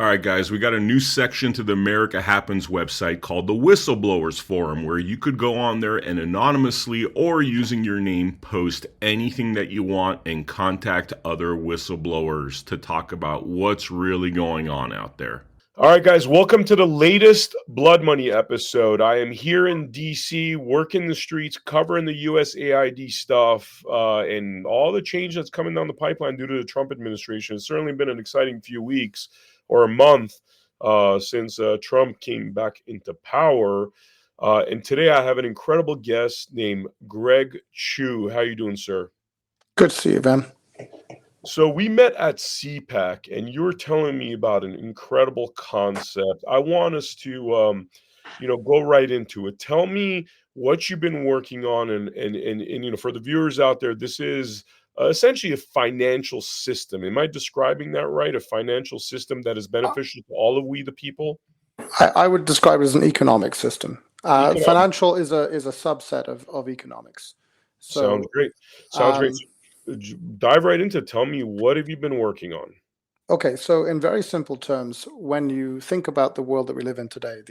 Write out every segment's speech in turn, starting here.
All right, guys, we got a new section to the America Happens website called the Whistleblowers Forum, where you could go on there and anonymously or using your name post anything that you want and contact other whistleblowers to talk about what's really going on out there. All right, guys, welcome to the latest Blood Money episode. I am here in DC, working the streets, covering the USAID stuff, and all the change that's coming down the pipeline due to the Trump administration. It's certainly been an exciting few weeks or a month since Trump came back into power. And today I have an incredible guest named Greg Chu. How you doing, sir? Good to see you, Ben. So we met at CPAC, and you were telling me about an incredible concept. I want us to, go right into it. Tell me what you've been working on, and for the viewers out there, this is essentially a financial system. Am I describing that right? A financial system that is beneficial to all of we, the people. I would describe it as an economic system. Financial is a subset of economics. So, Sounds great. Sounds great. Dive right into it. Tell me, what have you been working on? Okay, so in very simple terms, when you think about the world that we live in today,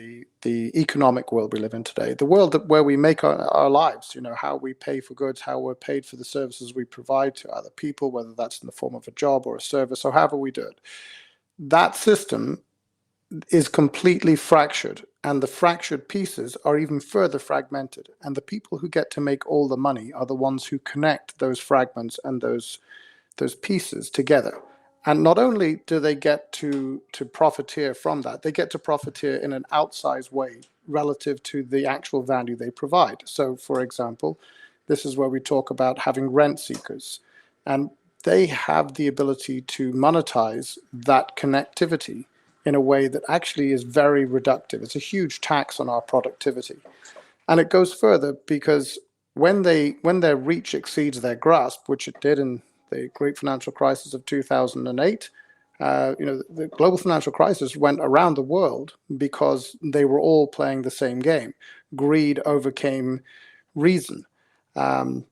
the economic world we live in today, the world where we make our lives, how we pay for goods, how we're paid for the services we provide to other people, whether that's in the form of a job or a service or however we do it, that system is completely fractured, and the fractured pieces are even further fragmented. And the people who get to make all the money are the ones who connect those fragments and those pieces together. And not only do they get to profiteer from that, they get to profiteer in an outsized way relative to the actual value they provide. So, for example, this is where we talk about having rent seekers, and they have the ability to monetize that connectivity in a way that actually is very reductive. It's a huge tax on our productivity. And it goes further because when their reach exceeds their grasp, which it did in the great financial crisis of 2008, the global financial crisis went around the world because they were all playing the same game. Greed overcame reason. And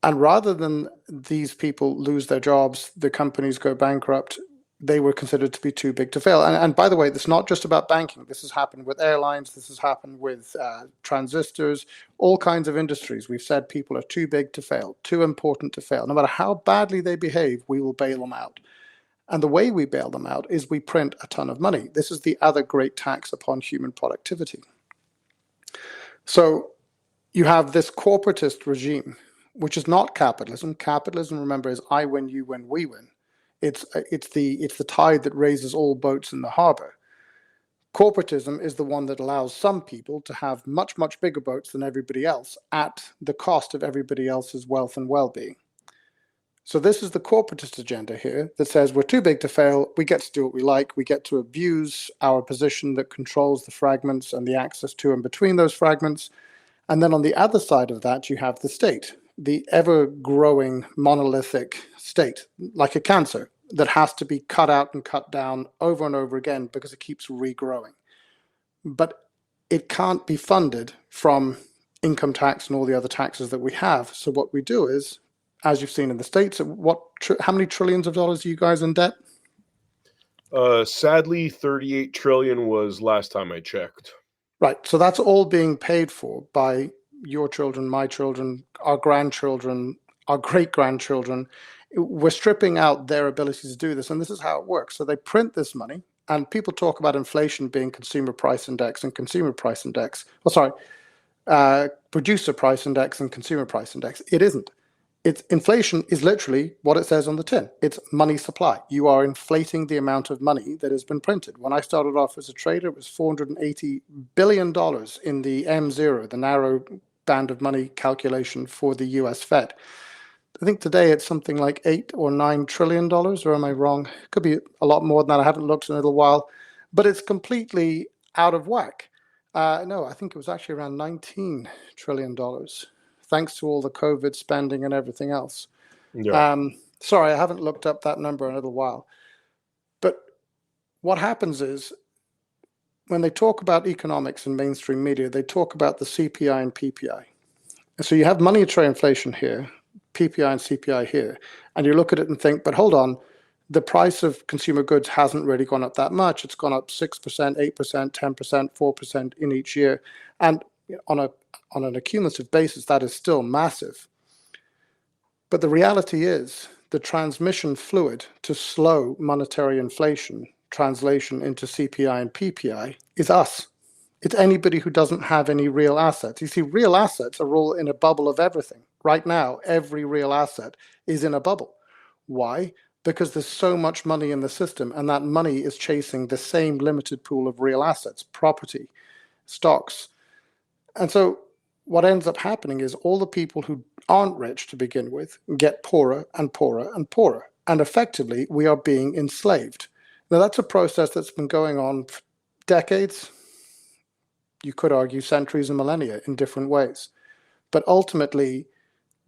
rather than these people lose their jobs, the companies go bankrupt, they were considered to be too big to fail. And by the way, it's not just about banking. This has happened with airlines. This has happened with transistors, all kinds of industries. We've said people are too big to fail, too important to fail. No matter how badly they behave, we will bail them out. And the way we bail them out is we print a ton of money. This is the other great tax upon human productivity. So you have this corporatist regime, which is not capitalism. Capitalism, remember, is I win, you win, we win. It's the tide that raises all boats in the harbor. Corporatism is the one that allows some people to have much, much bigger boats than everybody else at the cost of everybody else's wealth and well-being. So this is the corporatist agenda here that says we're too big to fail, we get to do what we like, we get to abuse our position that controls the fragments and the access to and between those fragments. And then on the other side of that, you have the state, the ever-growing monolithic state, like a cancer that has to be cut out and cut down over and over again because it keeps regrowing. But it can't be funded from income tax and all the other taxes that we have. So what we do is, as you've seen in the States, how many trillions of dollars are you guys in debt? Sadly, 38 trillion was last time I checked. Right. So that's all being paid for by your children, my children, our grandchildren, our great-grandchildren. We're stripping out their ability to do this, and this is how it works. So they print this money, and people talk about inflation being consumer price index and consumer price index. Producer price index and consumer price index. It isn't. Inflation is literally what it says on the tin. It's money supply. You are inflating the amount of money that has been printed. When I started off as a trader, it was $480 billion in the M0, the narrow band of money calculation for the US Fed. I think today it's something like $8 or $9 trillion, or am I wrong? It could be a lot more than that. I haven't looked in a little while, but it's completely out of whack. No, I think it was actually around $19 trillion, thanks to all the COVID spending and everything else. Yeah. Sorry, I haven't looked up that number in a little while. But what happens is, when they talk about economics in mainstream media, they talk about the CPI and PPI. And so you have monetary inflation here, PPI and CPI here, and you look at it and think, but hold on, the price of consumer goods hasn't really gone up that much. It's gone up 6%, 8%, 10%, 4% in each year. And on an accumulative basis, that is still massive. But the reality is the transmission fluid to slow monetary inflation, translation into CPI and PPI, is us. It's anybody who doesn't have any real assets. You see, real assets are all in a bubble of everything. Right now, every real asset is in a bubble. Why? Because there's so much money in the system, and that money is chasing the same limited pool of real assets, property, stocks. And so what ends up happening is all the people who aren't rich to begin with get poorer and poorer and poorer. And effectively, we are being enslaved. Now, that's a process that's been going on for decades. You could argue centuries and millennia in different ways. But ultimately,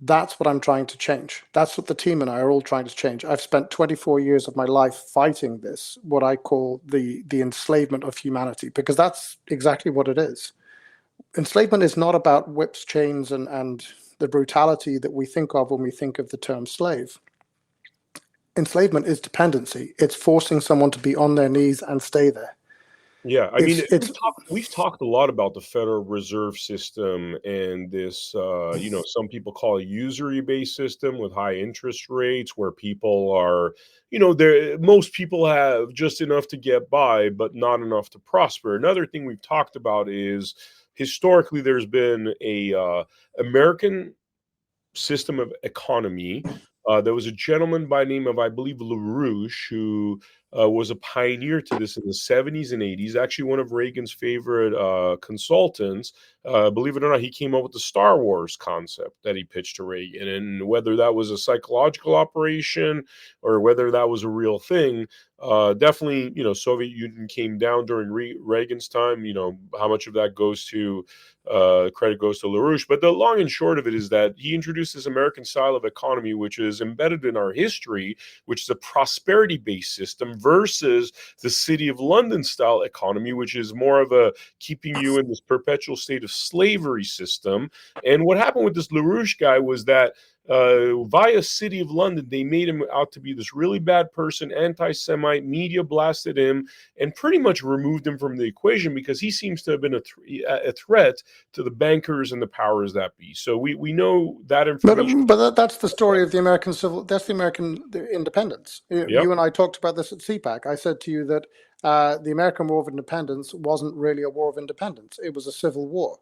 that's what I'm trying to change. That's what the team and I are all trying to change. I've spent 24 years of my life fighting this, what I call the enslavement of humanity, because that's exactly what it is. Enslavement is not about whips, chains, and the brutality that we think of when we think of the term slave. Enslavement is dependency. It's forcing someone to be on their knees and stay there. Yeah, I mean, we've talked a lot about the Federal Reserve System and this, some people call it usury-based system with high interest rates, where people are, most people have just enough to get by, but not enough to prosper. Another thing we've talked about is historically there's been a American system of economy. There was a gentleman by the name of, I believe, LaRouche, who was a pioneer to this in the 70s and 80s. Actually, one of Reagan's favorite consultants. Believe it or not, he came up with the Star Wars concept that he pitched to Reagan. And whether that was a psychological operation or whether that was a real thing, definitely, Soviet Union came down during Reagan's time. How much of that goes to credit goes to LaRouche. But the long and short of it is that he introduced this American style of economy, which is embedded in our history, which is a prosperity-based system versus the City of London style economy, which is more of a keeping you in this perpetual state of slavery system. And what happened with this LaRouche guy was that via City of London, they made him out to be this really bad person, anti-Semite. Media blasted him and pretty much removed him from the equation because he seems to have been a threat to the bankers and the powers that be. So we know that information. But that's the story of the American that's the American independence. Yep. You and I talked about this at CPAC. I said to you that the American War of Independence wasn't really a war of independence. It was a civil war.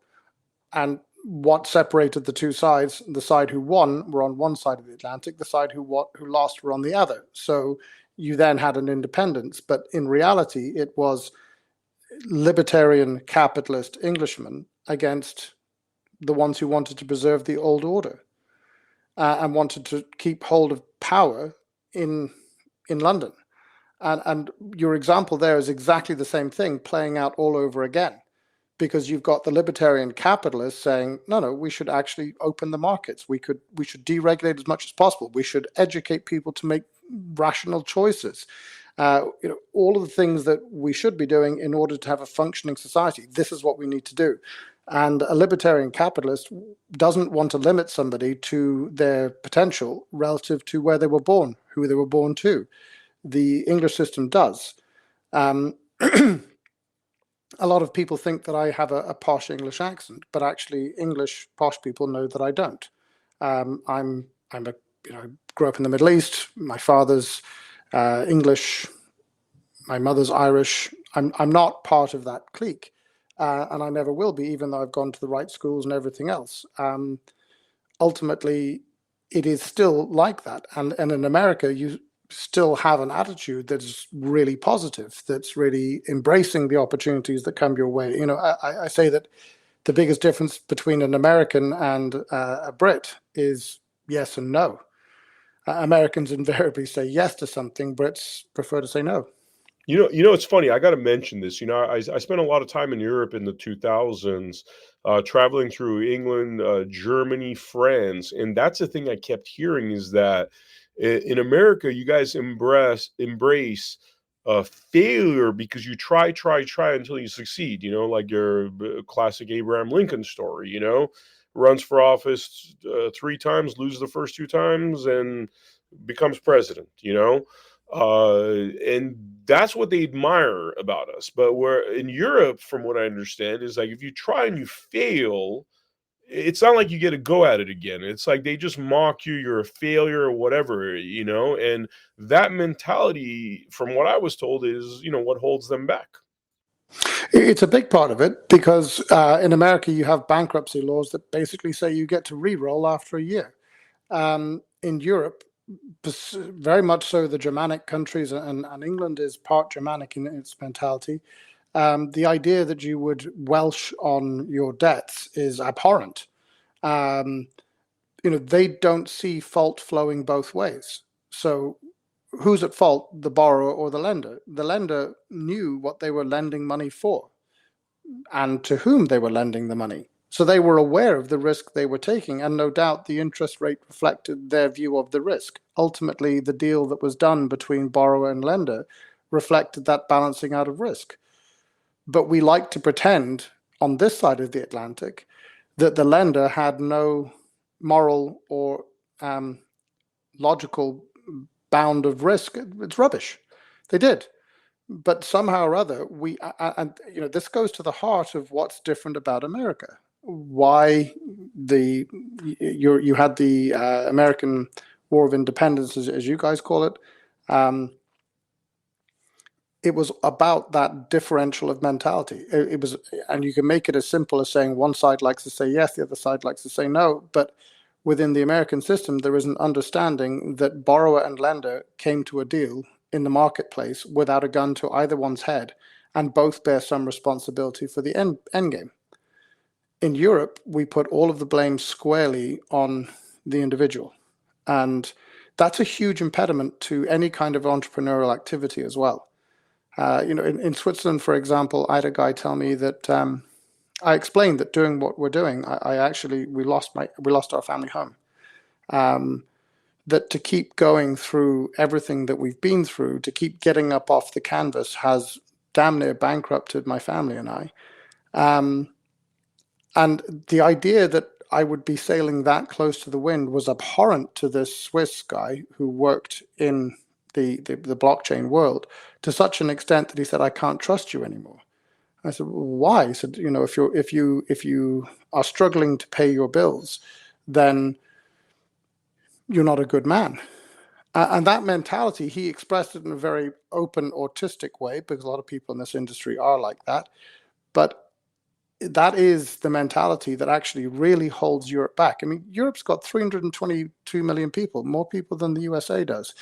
And what separated the two sides, the side who won were on one side of the Atlantic, the side who lost were on the other. So you then had an independence, but in reality, it was libertarian capitalist Englishmen against the ones who wanted to preserve the old order and wanted to keep hold of power in London. And your example there is exactly the same thing playing out all over again. Because you've got the libertarian capitalists saying, no, we should actually open the markets. We should deregulate as much as possible. We should educate people to make rational choices. All of the things that we should be doing in order to have a functioning society. This is what we need to do. And a libertarian capitalist doesn't want to limit somebody to their potential relative to where they were born, who they were born to. The English system does. A lot of people think that I have a posh English accent, but actually English posh people know that I don't. Grew up in the Middle East. My father's English, my mother's Irish. I'm not part of that clique, and I never will be, even though I've gone to the right schools and everything else. Ultimately, it is still like that, and in America, you still have an attitude that's really positive, that's really embracing the opportunities that come your way. I say that the biggest difference between an American and a Brit is yes and no. Americans invariably say yes to something. Brits prefer to say no. It's funny. I got to mention this. I spent a lot of time in Europe in the 2000s, traveling through England, Germany, France. And that's the thing I kept hearing is that in America, you guys embrace failure because you try until you succeed, like your classic Abraham Lincoln story, runs for office 3 times, loses the first 2 times and becomes president, And that's what they admire about us. But where in Europe, from what I understand, is like if you try and you fail, it's not like you get to go at it again. It's like they just mock you, you're a failure or whatever, and that mentality, from what I was told, is, what holds them back. It's a big part of it because in America you have bankruptcy laws that basically say you get to re-roll after a year. In Europe, very much so the Germanic countries, and England is part Germanic in its mentality. The idea that you would welsh on your debts is abhorrent. They don't see fault flowing both ways. So who's at fault, the borrower or the lender? The lender knew what they were lending money for and to whom they were lending the money. So they were aware of the risk they were taking, and no doubt the interest rate reflected their view of the risk. Ultimately, the deal that was done between borrower and lender reflected that balancing out of risk. But we like to pretend on this side of the Atlantic that the lender had no moral or logical bound of risk. It's rubbish. They did. But somehow or other, this goes to the heart of what's different about America. Why you had the American War of Independence, as you guys call it. It was about that differential of mentality. It was, and you can make it as simple as saying one side likes to say yes, the other side likes to say no. But within the American system, there is an understanding that borrower and lender came to a deal in the marketplace without a gun to either one's head, and both bear some responsibility for the end game. In Europe, we put all of the blame squarely on the individual, and that's a huge impediment to any kind of entrepreneurial activity as well. In Switzerland, for example, I had a guy tell me that I explained that doing what we're doing, we lost our family home. That to keep going through everything that we've been through, to keep getting up off the canvas, has damn near bankrupted my family and I. And the idea that I would be sailing that close to the wind was abhorrent to this Swiss guy who worked in the blockchain world, to such an extent that he said, "I can't trust you anymore." I said, well, "Why?" He said, if you are struggling to pay your bills, then you're not a good man." And that mentality, he expressed it in a very open, autistic way, because a lot of people in this industry are like that. But that is the mentality that actually really holds Europe back. I mean, Europe's got 322 million people, more people than the USA does.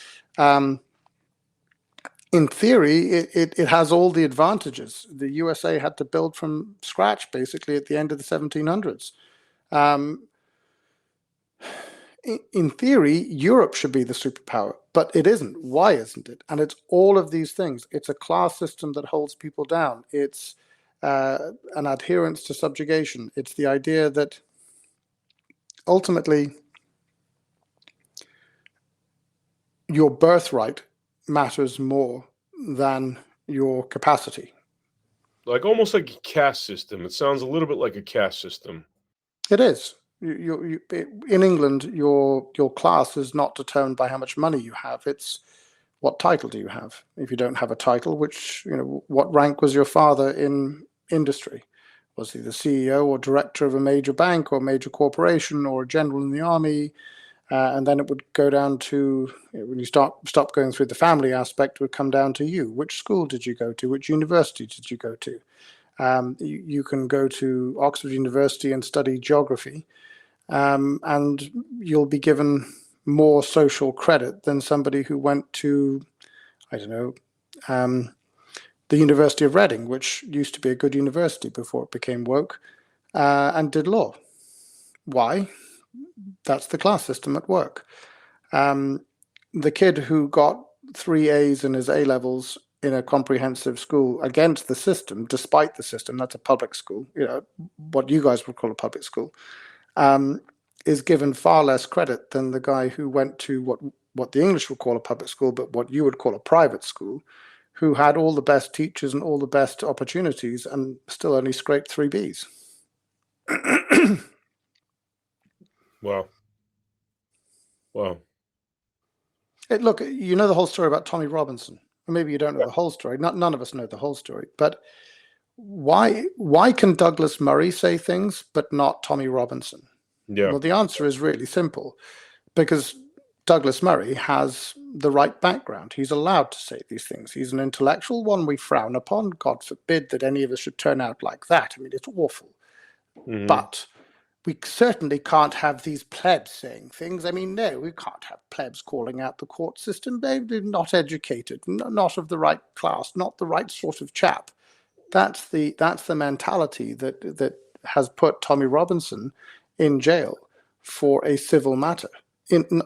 In theory, it has all the advantages. The USA had to build from scratch, basically, at the end of the 1700s. In theory, Europe should be the superpower, but it isn't. Why isn't it? And it's all of these things. It's a class system that holds people down. It's an adherence to subjugation. It's the idea that ultimately your birthright matters more than your capacity. Like almost like a caste system. It sounds a little bit like a caste system. It is. In England, your class is not determined by how much money you have. It's what title do you have. If you don't have a title, what rank was your father in industry? Was he the CEO or director of a major bank or major corporation or a general in the army? And then it would go down to, when you stop going through the family aspect, it would come down to you. Which school did you go to? Which university did you go to? You can go to Oxford University and study geography, and you'll be given more social credit than somebody who went to, I don't know, the University of Reading, which used to be a good university before it became woke, and did law. Why? That's the class system at work. The kid who got 3 A's in his A levels in a comprehensive school against the system, despite the system, that's a public school, what you guys would call a public school, is given far less credit than the guy who went to what the English would call a public school, but what you would call a private school, who had all the best teachers and all the best opportunities and still only scraped 3 B's. Wow. Look, you know the whole story about Tommy Robinson. Or maybe you don't know the whole story. None of us know the whole story. But why can Douglas Murray say things but not Tommy Robinson? Yeah. Well, the answer is really simple, because Douglas Murray has the right background. He's allowed to say these things. He's an intellectual, one we frown upon. God forbid that any of us should turn out like that. I mean, it's awful. Hmm. But we certainly can't have these plebs saying things. I mean, no, we can't have plebs calling out the court system. They're not educated, not of the right class, not the right sort of chap. That's the mentality that has put Tommy Robinson in jail for a civil matter.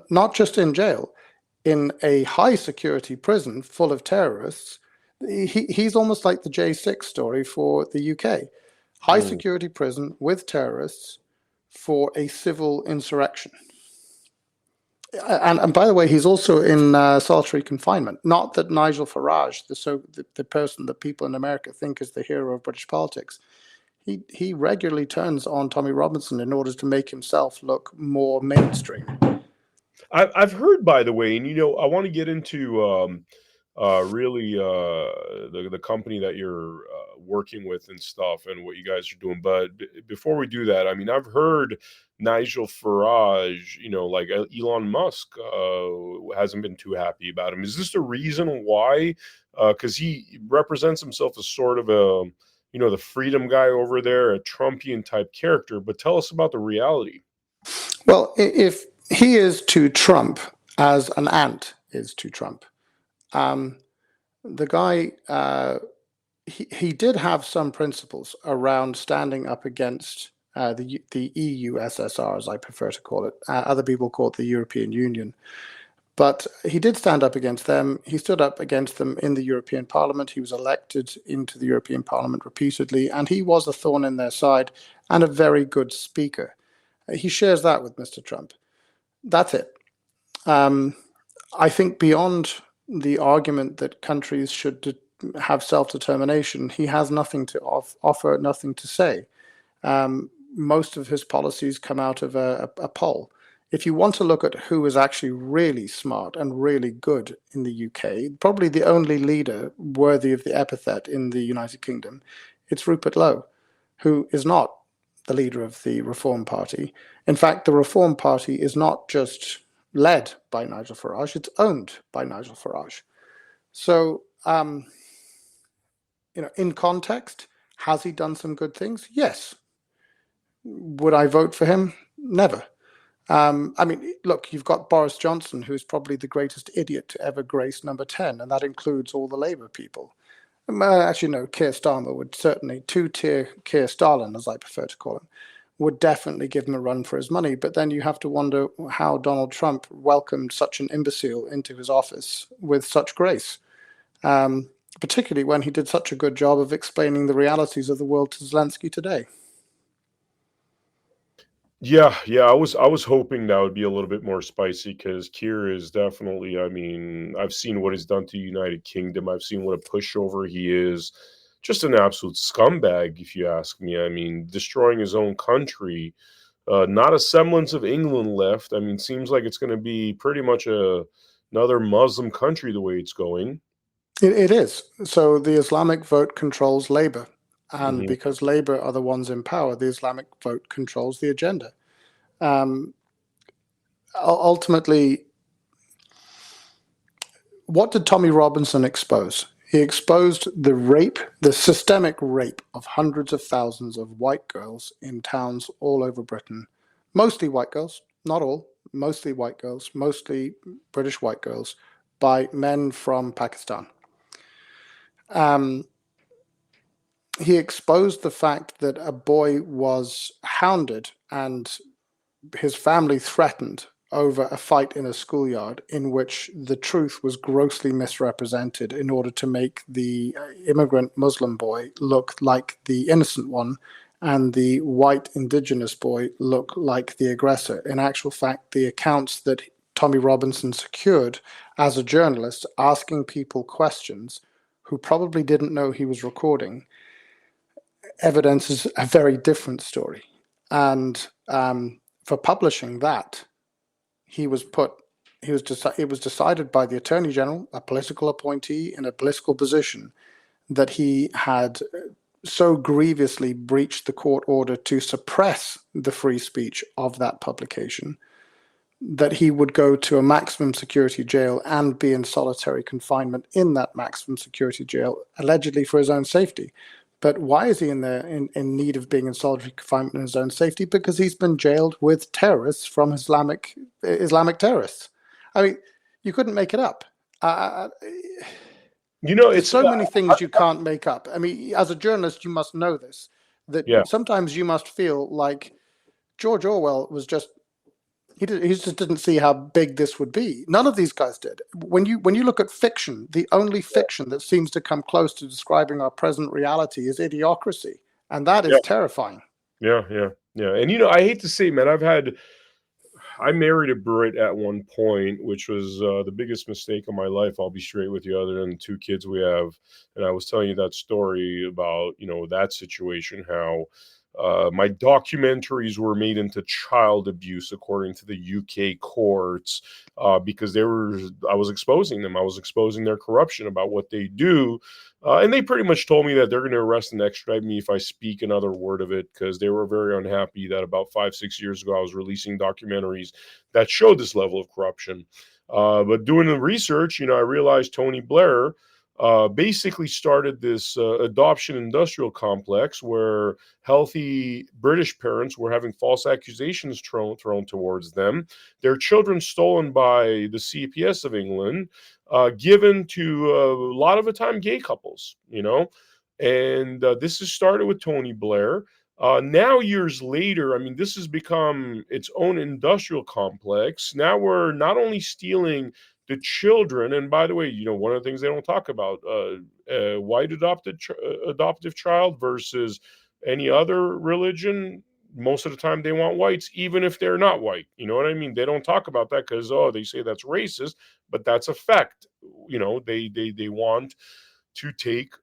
Not just in jail, in a high security prison full of terrorists. He's almost like the J6 story for the UK. High security prison with terrorists for a civil insurrection. And by the way, he's also in solitary confinement. Not that Nigel Farage, the person that people in America think is the hero of British politics, he regularly turns on Tommy Robinson in order to make himself look more mainstream. I've heard, by the way, and I want to get into really the company that you're working with and stuff, and what you guys are doing. But before we do that, I mean, I've heard Nigel Farage, like Elon Musk, hasn't been too happy about him. Is this the reason why? Because he represents himself as sort of a, the freedom guy over there, a Trumpian type character. But tell us about the reality. Well, if he is to Trump as an ant is to Trump, the guy, he did have some principles around standing up against the EU SSR, as I prefer to call it. Other people call it the European Union. But he did stand up against them. He stood up against them in the European Parliament. He was elected into the European Parliament repeatedly, and he was a thorn in their side and a very good speaker. He shares that with Mr. Trump. That's it. I think beyond the argument that countries should have self-determination, he has nothing to offer, nothing to say. Most of his policies come out of a poll. If you want to look at who is actually really smart and really good in the UK, probably the only leader worthy of the epithet in the United Kingdom, it's Rupert Lowe, who is not the leader of the Reform Party. In fact, the Reform Party is not just led by Nigel Farage, it's owned by Nigel Farage. So, in context, has he done some good things? Yes. Would I vote for him? Never. I mean, look, you've got Boris Johnson, who's probably the greatest idiot to ever grace number 10, and that includes all the Labour people. Actually, no, Keir Starmer would certainly, two-tier Keir Stalin, as I prefer to call him, would definitely give him a run for his money. But then you have to wonder how Donald Trump welcomed such an imbecile into his office with such grace, particularly when he did such a good job of explaining the realities of the world to Zelensky today. Yeah, I was hoping that would be a little bit more spicy, because Kier is definitely, I mean, I've seen what he's done to the United Kingdom. I've seen what a pushover he is. Just an absolute scumbag, if you ask me. I mean, destroying his own country. Not a semblance of England left. I mean, seems like it's going to be pretty much another Muslim country the way it's going. It is. So the Islamic vote controls Labour. And Hmm. because Labour are the ones in power, the Islamic vote controls the agenda. Ultimately, what did Tommy Robinson expose? He exposed the rape, the systemic rape of hundreds of thousands of white girls in towns all over Britain. Mostly white girls, not all, mostly white girls, mostly British white girls, by men from Pakistan. He exposed the fact that a boy was hounded and his family threatened over a fight in a schoolyard in which the truth was grossly misrepresented in order to make the immigrant Muslim boy look like the innocent one and the white indigenous boy look like the aggressor. In actual fact, the accounts that Tommy Robinson secured as a journalist, asking people questions who probably didn't know he was recording, evidences a very different story. And for publishing that, he was put it was decided by the Attorney General, a political appointee in a political position, that he had so grievously breached the court order to suppress the free speech of that publication that he would go to a maximum security jail and be in solitary confinement in that maximum security jail, allegedly for his own safety. But why is he in there in need of being in solitary confinement in his own safety? Because he's been jailed with terrorists from Islamic terrorists. I mean, you couldn't make it up. There's so many things you can't make up. I mean, as a journalist, you must know this, that sometimes you must feel like George Orwell was just, he just didn't see how big this would be. None of these guys did. When you look at fiction, the only fiction that seems to come close to describing our present reality is Idiocracy, and that is terrifying. Yeah. And I hate to say, man, I married a Brit at one point, which was the biggest mistake of my life. I'll be straight with you, other than the 2 kids we have. And I was telling you that story about, that situation, how my documentaries were made into child abuse, according to the UK courts, because I was exposing them. I was exposing their corruption about what they do. And they pretty much told me that they're going to arrest and extradite me if I speak another word of it, because they were very unhappy that about 5-6 years ago I was releasing documentaries that showed this level of corruption. But doing the research, I realized Tony Blair basically started this adoption industrial complex where healthy British parents were having false accusations thrown towards them, their children stolen by the CPS of England, given to a lot of the time gay couples, and this has started with Tony Blair. Now, years later, I mean, this has become its own industrial complex. Now we're not only stealing the children, and by the way, one of the things they don't talk about, white adoptive child versus any other religion. Most of the time they want whites, even if they're not white. You know what I mean? They don't talk about that because, they say that's racist, but that's a fact. They want to take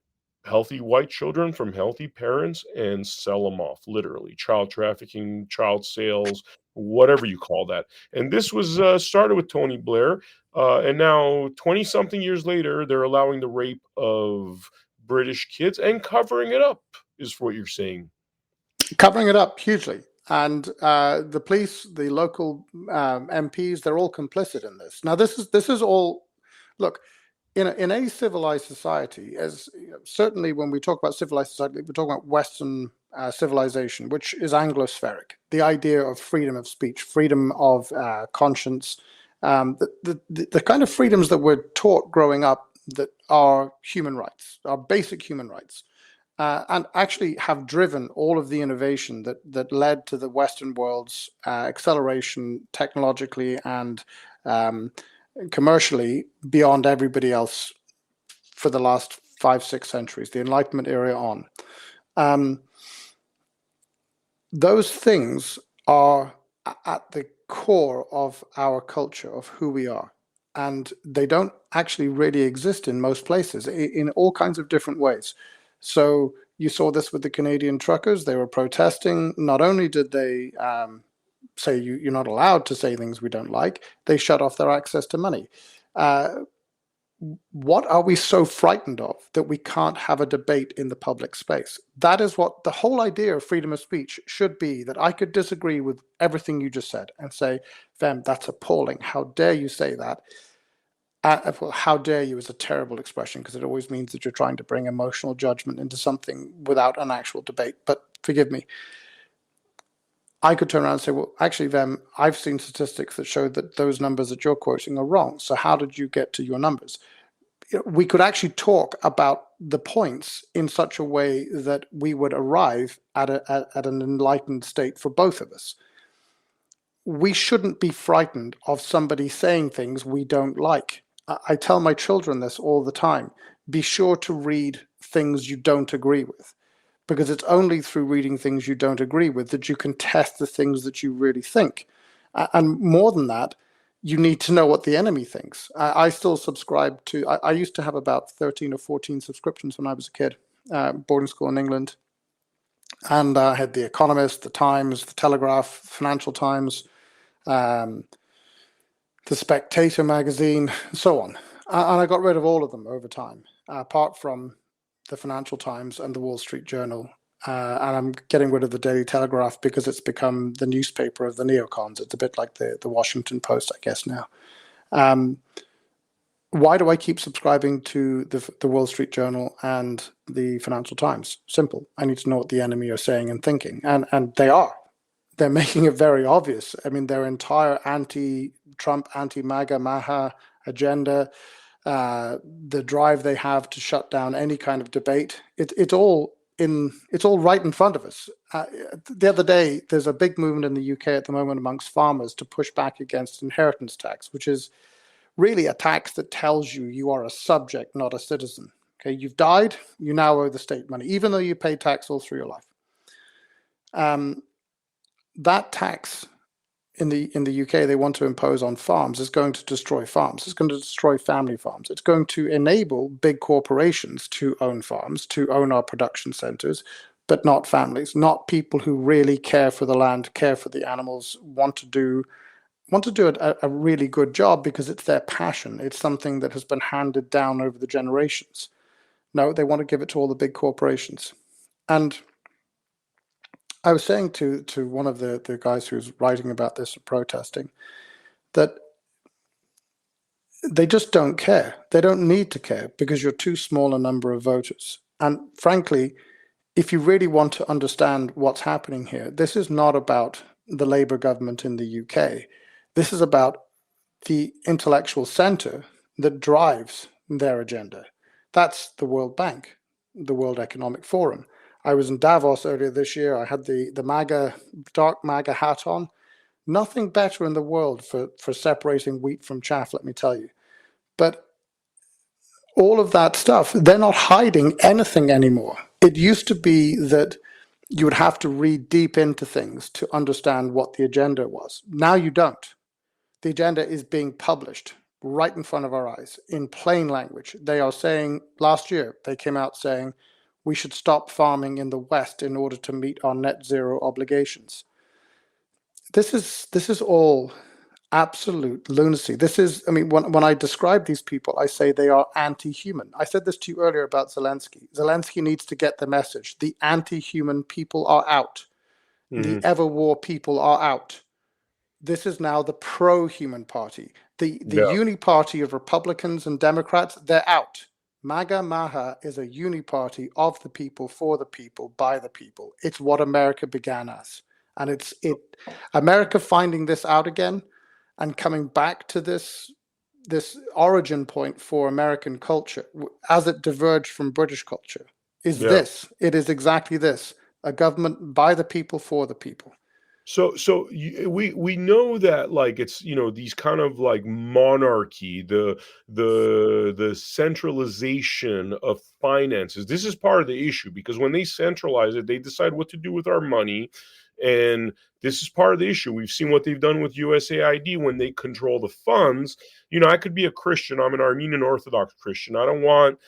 healthy white children from healthy parents and sell them off, literally. Child trafficking, child sales, whatever you call that. And this was started with Tony Blair. And now 20-something years later, they're allowing the rape of British kids and covering it up, is what you're saying. Covering it up hugely. And the police, the local MPs, they're all complicit in this. Now, this is all, look, in a civilized society, as certainly when we talk about civilized society, we're talking about Western civilization, which is Anglospheric. The idea of freedom of speech, freedom of conscience, the kind of freedoms that we're taught growing up that are human rights, are basic human rights, and actually have driven all of the innovation that led to the Western world's acceleration technologically and commercially beyond everybody else for the last 5-6 centuries, the Enlightenment era on. Those things are at the core of our culture, of who we are. And they don't actually really exist in most places, in all kinds of different ways. So you saw this with the Canadian truckers. They were protesting. Not only did they say you're not allowed to say things we don't like, they shut off their access to money. What are we so frightened of that we can't have a debate in the public space? That is what the whole idea of freedom of speech should be, that I could disagree with everything you just said and say, Vem, that's appalling. How dare you say that? Well, how dare you is a terrible expression, because it always means that you're trying to bring emotional judgment into something without an actual debate. But forgive me. I could turn around and say, well, actually, Vem, I've seen statistics that show that those numbers that you're quoting are wrong. So how did you get to your numbers? We could actually talk about the points in such a way that we would arrive at an enlightened state for both of us. We shouldn't be frightened of somebody saying things we don't like. I tell my children this all the time. Be sure to read things you don't agree with, because it's only through reading things you don't agree with that you can test the things that you really think. And more than that, you need to know what the enemy thinks. I still subscribe to, I used to have about 13 or 14 subscriptions when I was a kid, boarding school in England. And I had The Economist, The Times, The Telegraph, Financial Times, the Spectator magazine, and so on. And I got rid of all of them over time, apart from the Financial Times and the Wall Street Journal. And I'm getting rid of the Daily Telegraph because it's become the newspaper of the neocons. It's a bit like the Washington Post, I guess, now. Why do I keep subscribing to the Wall Street Journal and the Financial Times? Simple. I need to know what the enemy are saying and thinking. And they are. They're making it very obvious. I mean, their entire anti-Trump, anti-MAGA, MAHA agenda, the drive they have to shut down any kind of debate, it's all right in front of us. The other day, there's a big movement in the UK at the moment amongst farmers to push back against inheritance tax, which is really a tax that tells you are a subject, not a citizen. Okay, you've died, you now owe the state money, even though you paid tax all through your life. That tax in the UK they want to impose on farms is going to destroy farms. It's going to destroy family farms. It's going to enable big corporations to own farms, to own our production centers, but not families, not people who really care for the land, care for the animals, want to do a really good job because it's their passion. It's something that has been handed down over the generations. No, they want to give it to all the big corporations. And I was saying to one of the guys who's writing about this and protesting that they just don't care. They don't need to care because you're too small a number of voters. And frankly, if you really want to understand what's happening here, this is not about the Labour government in the UK. This is about the intellectual center that drives their agenda. That's the World Bank, the World Economic Forum. I was in Davos earlier this year. I had the MAGA, dark MAGA hat on. Nothing better in the world for separating wheat from chaff, let me tell you. But all of that stuff, they're not hiding anything anymore. It used to be that you would have to read deep into things to understand what the agenda was. Now you don't. The agenda is being published right in front of our eyes in plain language. They are saying, last year, they came out saying, we should stop farming in the West in order to meet our net zero obligations. This is all absolute lunacy. This is, I mean, when I describe these people, I say they are anti-human. I said this to you earlier about Zelensky. Zelensky needs to get the message. The anti-human people are out. The ever-war people are out. This is now the pro-human party. The uni party of Republicans and Democrats, they're out. MAGA MAHA is a uni party of the people, for the people, by the people. It's what America began as. And it's America finding this out again and coming back to this origin point for American culture as it diverged from British culture is this. It is exactly this. A government by the people, for the people. So we know that, like, it's, these kind of like monarchy, the centralization of finances. This is part of the issue, because when they centralize it, they decide what to do with our money. And this is part of the issue. We've seen what they've done with USAID when they control the funds. I could be a Christian. I'm an Armenian Orthodox Christian. I don't want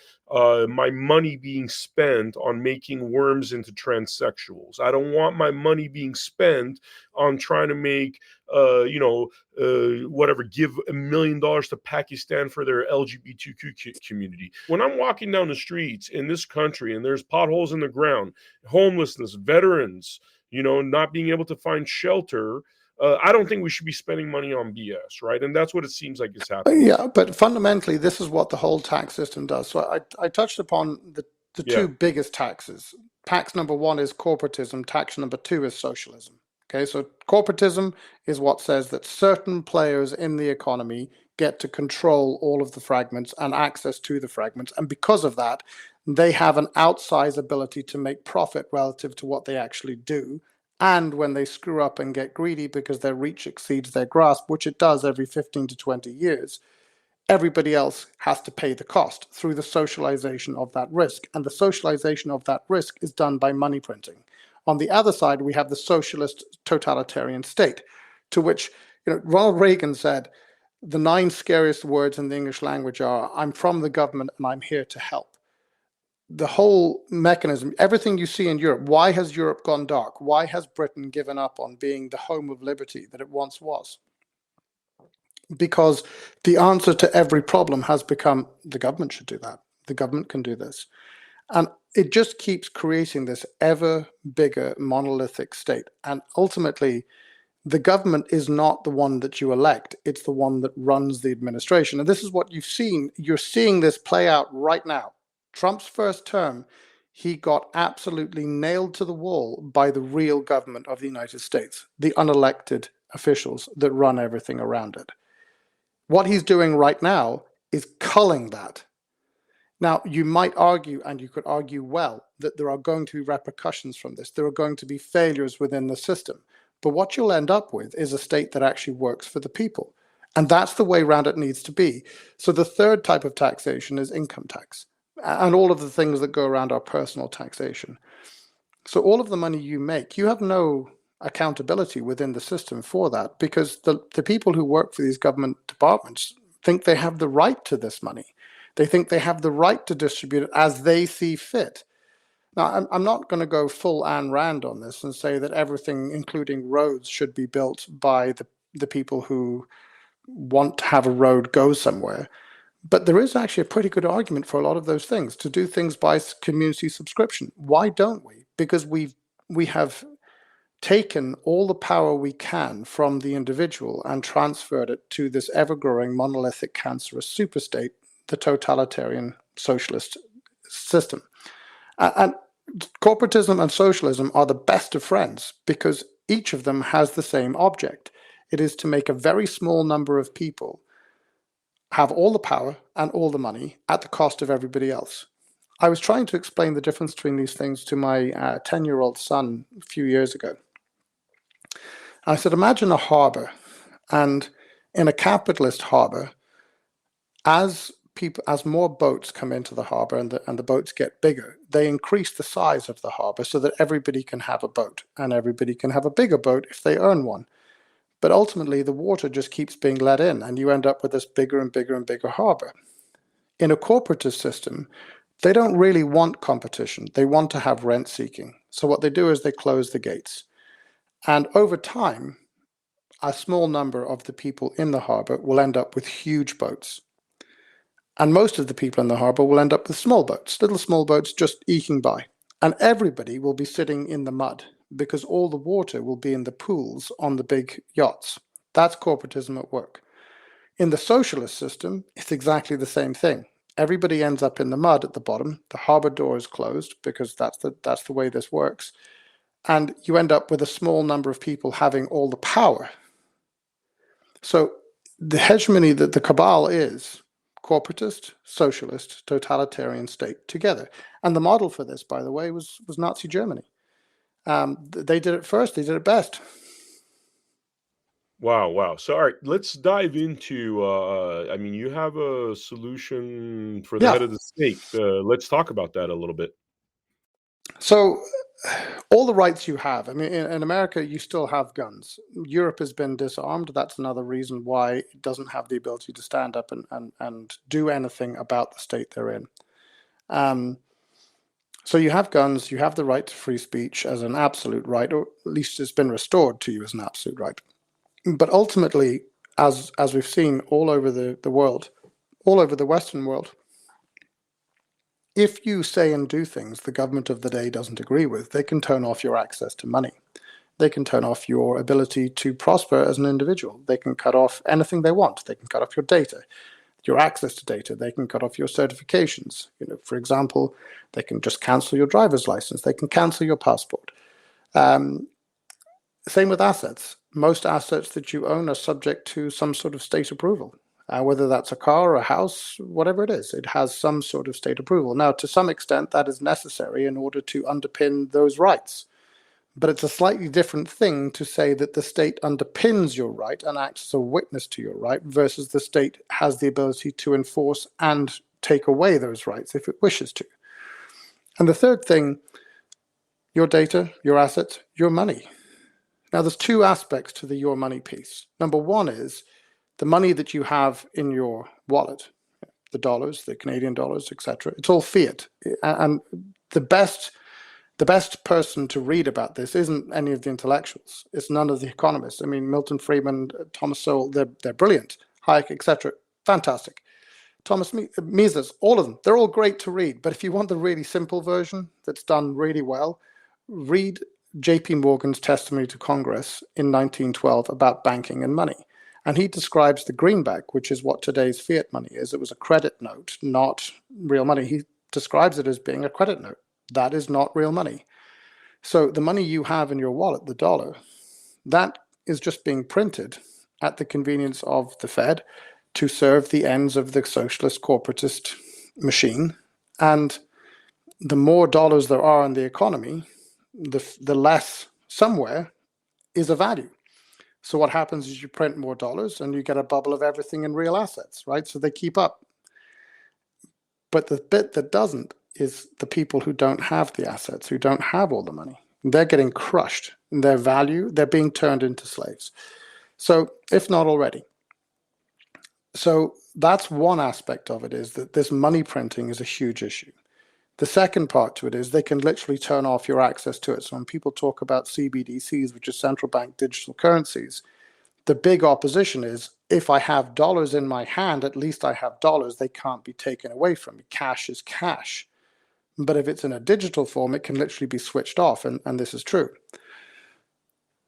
my money being spent on making worms into transsexuals. I don't want my money being spent on trying to make, whatever, give $1 million to Pakistan for their LGBTQ community. When I'm walking down the streets in this country and there's potholes in the ground, homelessness, veterans, not being able to find shelter, I don't think we should be spending money on BS, right? And that's what it seems like is happening. Yeah, but fundamentally, this is what the whole tax system does. So I touched upon the two biggest taxes. Tax number one is corporatism. Tax number two is socialism. Okay, so corporatism is what says that certain players in the economy get to control all of the fragments and access to the fragments. And because of that, they have an outsized ability to make profit relative to what they actually do. And when they screw up and get greedy because their reach exceeds their grasp, which it does every 15 to 20 years, everybody else has to pay the cost through the socialization of that risk. And the socialization of that risk is done by money printing. On the other side, we have the socialist totalitarian state, to which Ronald Reagan said, the 9 scariest words in the English language are, I'm from the government and I'm here to help. The whole mechanism, everything you see in Europe, why has Europe gone dark? Why has Britain given up on being the home of liberty that it once was? because the answer to every problem has become the government should do that. The government can do this. And it just keeps creating this ever bigger monolithic state. And ultimately, the government is not the one that you elect. It's the one that runs the administration. And this is what you've seen. You're seeing this play out right now. Trump's first term, he got absolutely nailed to the wall by the real government of the United States, the unelected officials that run everything around it. What he's doing right now is culling that. Now, you might argue, and you could argue well, that there are going to be repercussions from this. There are going to be failures within the system. But what you'll end up with is a state that actually works for the people. And that's the way around it needs to be. So the third type of taxation is income tax, and all of the things that go around our personal taxation. So all of the money you make, you have no accountability within the system for that, because the people who work for these government departments think they have the right to this money. They think they have the right to distribute it as they see fit. Now, I'm not going to go full Ayn Rand on this and say that everything, including roads, should be built by the people who want to have a road go somewhere. But there is actually a pretty good argument for a lot of those things, to do things by community subscription. Why don't we? Because we have taken all the power we can from the individual and transferred it to this ever-growing monolithic cancerous superstate, the totalitarian socialist system. And corporatism and socialism are the best of friends, because each of them has the same object. It is to make a very small number of people have all the power and all the money at the cost of everybody else. I was trying to explain the difference between these things to my 10-year-old son a few years ago. I said, imagine a harbor, and in a capitalist harbor, as more boats come into the harbor and the boats get bigger, they increase the size of the harbor so that everybody can have a boat, and everybody can have a bigger boat if they earn one. But ultimately, the water just keeps being let in, and you end up with this bigger and bigger and bigger harbor. In a corporatist system, they don't really want competition. They want to have rent seeking. So what they do is they close the gates. And over time, a small number of the people in the harbor will end up with huge boats. And most of the people in the harbor will end up with small boats, little small boats just eking by. And everybody will be sitting in the mud, because all the water will be in the pools on the big yachts. That's corporatism at work. In the socialist system, it's exactly the same thing. Everybody ends up in the mud at the bottom. The harbor door is closed, because that's the way this works. And you end up with a small number of people having all the power. So the hegemony that the cabal is corporatist, socialist, totalitarian state together. And the model for this, by the way, was Nazi Germany. They did it first. They did it best. Wow. So, all right, let's dive into, I mean, you have a solution for the head of the snake. Let's talk about that a little bit. So all the rights you have, I mean, in America, you still have guns. Europe has been disarmed. That's another reason why it doesn't have the ability to stand up and do anything about the state they're in. So you have guns, you have the right to free speech as an absolute right, or at least it's been restored to you as an absolute right. But ultimately, as we've seen all over the world, all over the Western world, if you say and do things the government of the day doesn't agree with, they can turn off your access to money. They can turn off your ability to prosper as an individual. They can cut off anything they want. They can cut off your data, your access to data. They can cut off your certifications. For example, they can just cancel your driver's license. They can cancel your passport. Same with assets. Most assets that you own are subject to some sort of state approval. Whether that's a car or a house, whatever it is, it has some sort of state approval. Now, to some extent, that is necessary in order to underpin those rights. But it's a slightly different thing to say that the state underpins your right and acts as a witness to your right, versus the state has the ability to enforce and take away those rights if it wishes to. And the third thing, your data, your assets, your money. Now, there's two aspects to the your money piece. Number one is the money that you have in your wallet, the dollars, the Canadian dollars, etc. It's all fiat. And the best person to read about this isn't any of the intellectuals. It's none of the economists. I mean, Milton Friedman, Thomas Sowell, they're brilliant. Hayek, etc. Fantastic. Thomas Mises, all of them, they're all great to read. But if you want the really simple version that's done really well, read JP Morgan's testimony to Congress in 1912 about banking and money. And he describes the greenback, which is what today's fiat money is. It was a credit note, not real money. He describes it as being a credit note. That is not real money. So the money you have in your wallet, the dollar, that is just being printed at the convenience of the Fed to serve the ends of the socialist corporatist machine. And the more dollars there are in the economy, the less somewhere is a value. So what happens is you print more dollars and you get a bubble of everything in real assets, right? So they keep up. But the bit that doesn't is the people who don't have the assets, who don't have all the money. They're getting crushed in their value. They're being turned into slaves. So if not already. So that's one aspect of it, is that this money printing is a huge issue. The second part to it is they can literally turn off your access to it. So when people talk about CBDCs, which is central bank digital currencies, the big opposition is, if I have dollars in my hand, at least I have dollars. They can't be taken away from me. Cash is cash. But if it's in a digital form, it can literally be switched off, and this is true.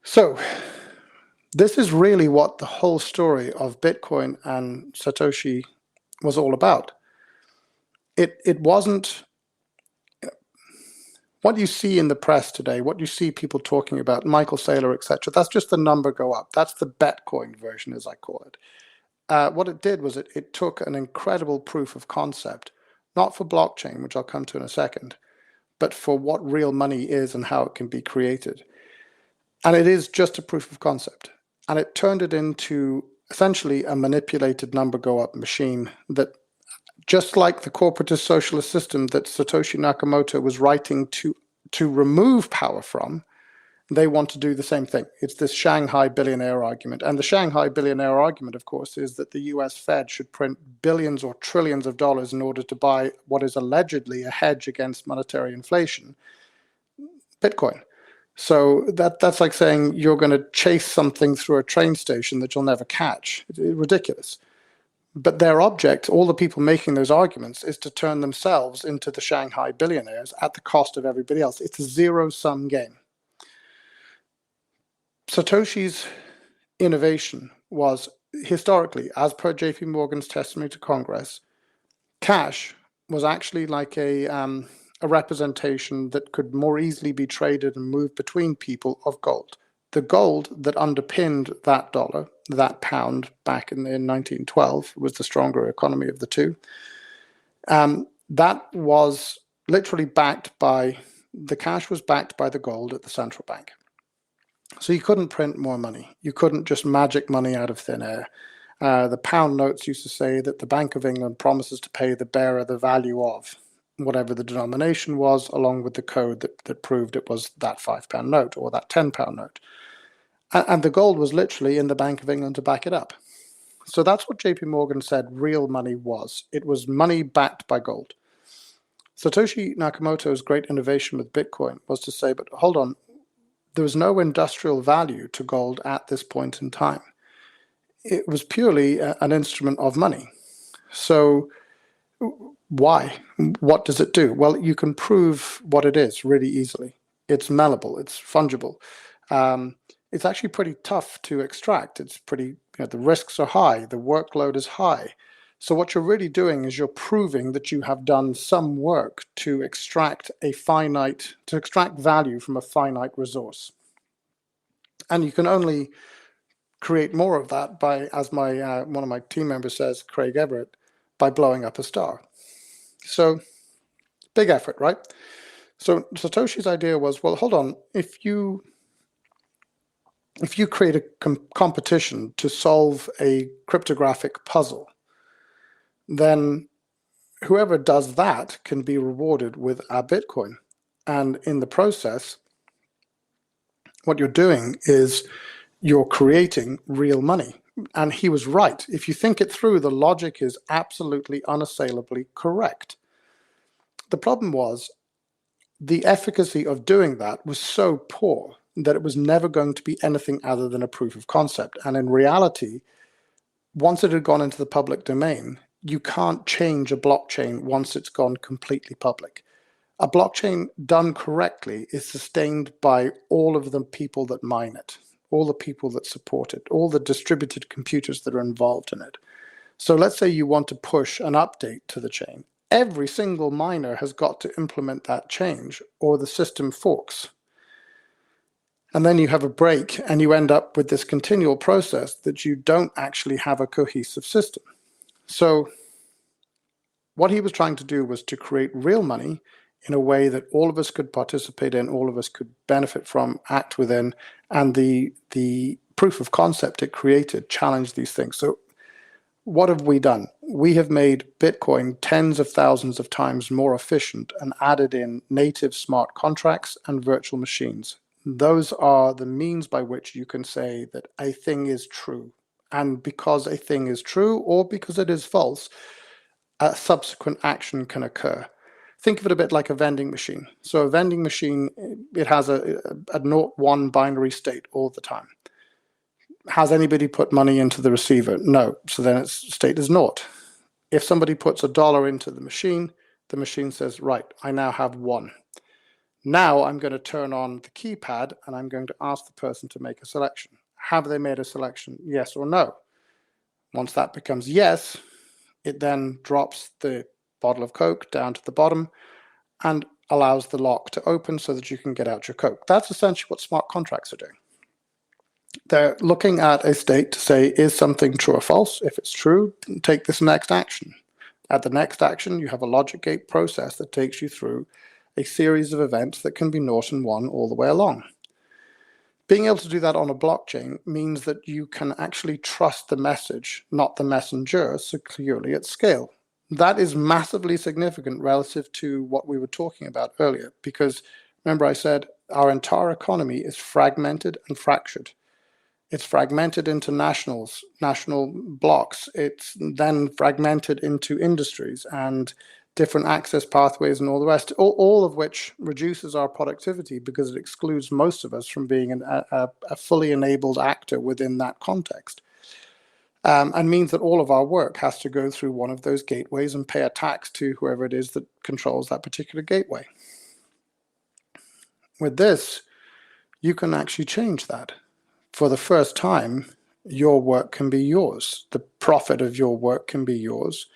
So this is really what the whole story of Bitcoin and Satoshi was all about. It wasn't what you see in the press today, what you see people talking about, Michael Saylor, etc. That's just the number go up. That's the Bitcoin version, as I call it. What it did was it took an incredible proof of concept, not for blockchain, which I'll come to in a second, but for what real money is and how it can be created. And it is just a proof of concept. And it turned it into essentially a manipulated number go up machine that, just like the corporatist socialist system that Satoshi Nakamoto was writing to remove power from, they want to do the same thing. It's this Shanghai billionaire argument. And the Shanghai billionaire argument, of course, is that the US Fed should print billions or trillions of dollars in order to buy what is allegedly a hedge against monetary inflation, Bitcoin. So that's like saying you're going to chase something through a train station that you'll never catch. It's ridiculous. But their object, all the people making those arguments, is to turn themselves into the Shanghai billionaires at the cost of everybody else. It's a zero-sum game. Satoshi's innovation was, historically, as per JP Morgan's testimony to Congress, cash was actually like a representation that could more easily be traded and moved between people of gold. The gold that underpinned that dollar, that pound back in 1912, was the stronger economy of the two. That was literally backed by, the cash was backed by the gold at the central bank. So you couldn't print more money. You couldn't just magic money out of thin air. The pound notes used to say that the Bank of England promises to pay the bearer the value of whatever the denomination was, along with the code that proved it was that £5 note or that £10 note. And the gold was literally in the Bank of England to back it up. So that's what JP Morgan said real money was. It was money backed by gold. Satoshi Nakamoto's great innovation with Bitcoin was to say, but hold on, there was no industrial value to gold at this point in time. It was purely an instrument of money. So why? What does it do? Well, you can prove what it is really easily. It's malleable. It's fungible. It's actually pretty tough to extract. It's pretty, the risks are high. The workload is high. So what you're really doing is you're proving that you have done some work to extract value from a finite resource. And you can only create more of that by, as my one of my team members says, Craig Everett, by blowing up a star. So big effort, right? So Satoshi's idea was, well, hold on, if you create a competition to solve a cryptographic puzzle, then whoever does that can be rewarded with a Bitcoin. And in the process, what you're doing is you're creating real money. And he was right. If you think it through, the logic is absolutely unassailably correct. The problem was the efficacy of doing that was so poor that it was never going to be anything other than a proof of concept. And in reality, once it had gone into the public domain, you can't change a blockchain once it's gone completely public. A blockchain done correctly is sustained by all of the people that mine it, all the people that support it, all the distributed computers that are involved in it. So let's say you want to push an update to the chain. Every single miner has got to implement that change or the system forks. And then you have a break and you end up with this continual process that you don't actually have a cohesive system. So what he was trying to do was to create real money in a way that all of us could participate in, all of us could benefit from, act within, and the proof of concept it created challenged these things. So what have we done? We have made Bitcoin tens of thousands of times more efficient and added in native smart contracts and virtual machines. Those are the means by which you can say that a thing is true. And because a thing is true or because it is false, a subsequent action can occur. Think of it a bit like a vending machine. So a vending machine, it has a 0-1 binary state all the time. Has anybody put money into the receiver? No. So then its state is 0. If somebody puts $1 into the machine says, right, I now have 1. Now I'm going to turn on the keypad and I'm going to ask the person to make a selection. Have they made a selection? Yes or no? Once that becomes yes, it then drops the bottle of Coke down to the bottom and allows the lock to open so that you can get out your Coke. That's essentially what smart contracts are doing. They're looking at a state to say, is something true or false? If it's true, take this next action. At the next action, you have a logic gate process that takes you through a series of events that can be 0 and 1 all the way along. Being able to do that on a blockchain means that you can actually trust the message, not the messenger, securely at scale. That is massively significant relative to what we were talking about earlier, because remember I said our entire economy is fragmented and fractured. It's fragmented into national blocks. It's then fragmented into industries and different access pathways and all the rest, all of which reduces our productivity because it excludes most of us from being a fully enabled actor within that context. And means that all of our work has to go through one of those gateways and pay a tax to whoever it is that controls that particular gateway. With this, you can actually change that. For the first time, your work can be yours. The profit of your work can be yours.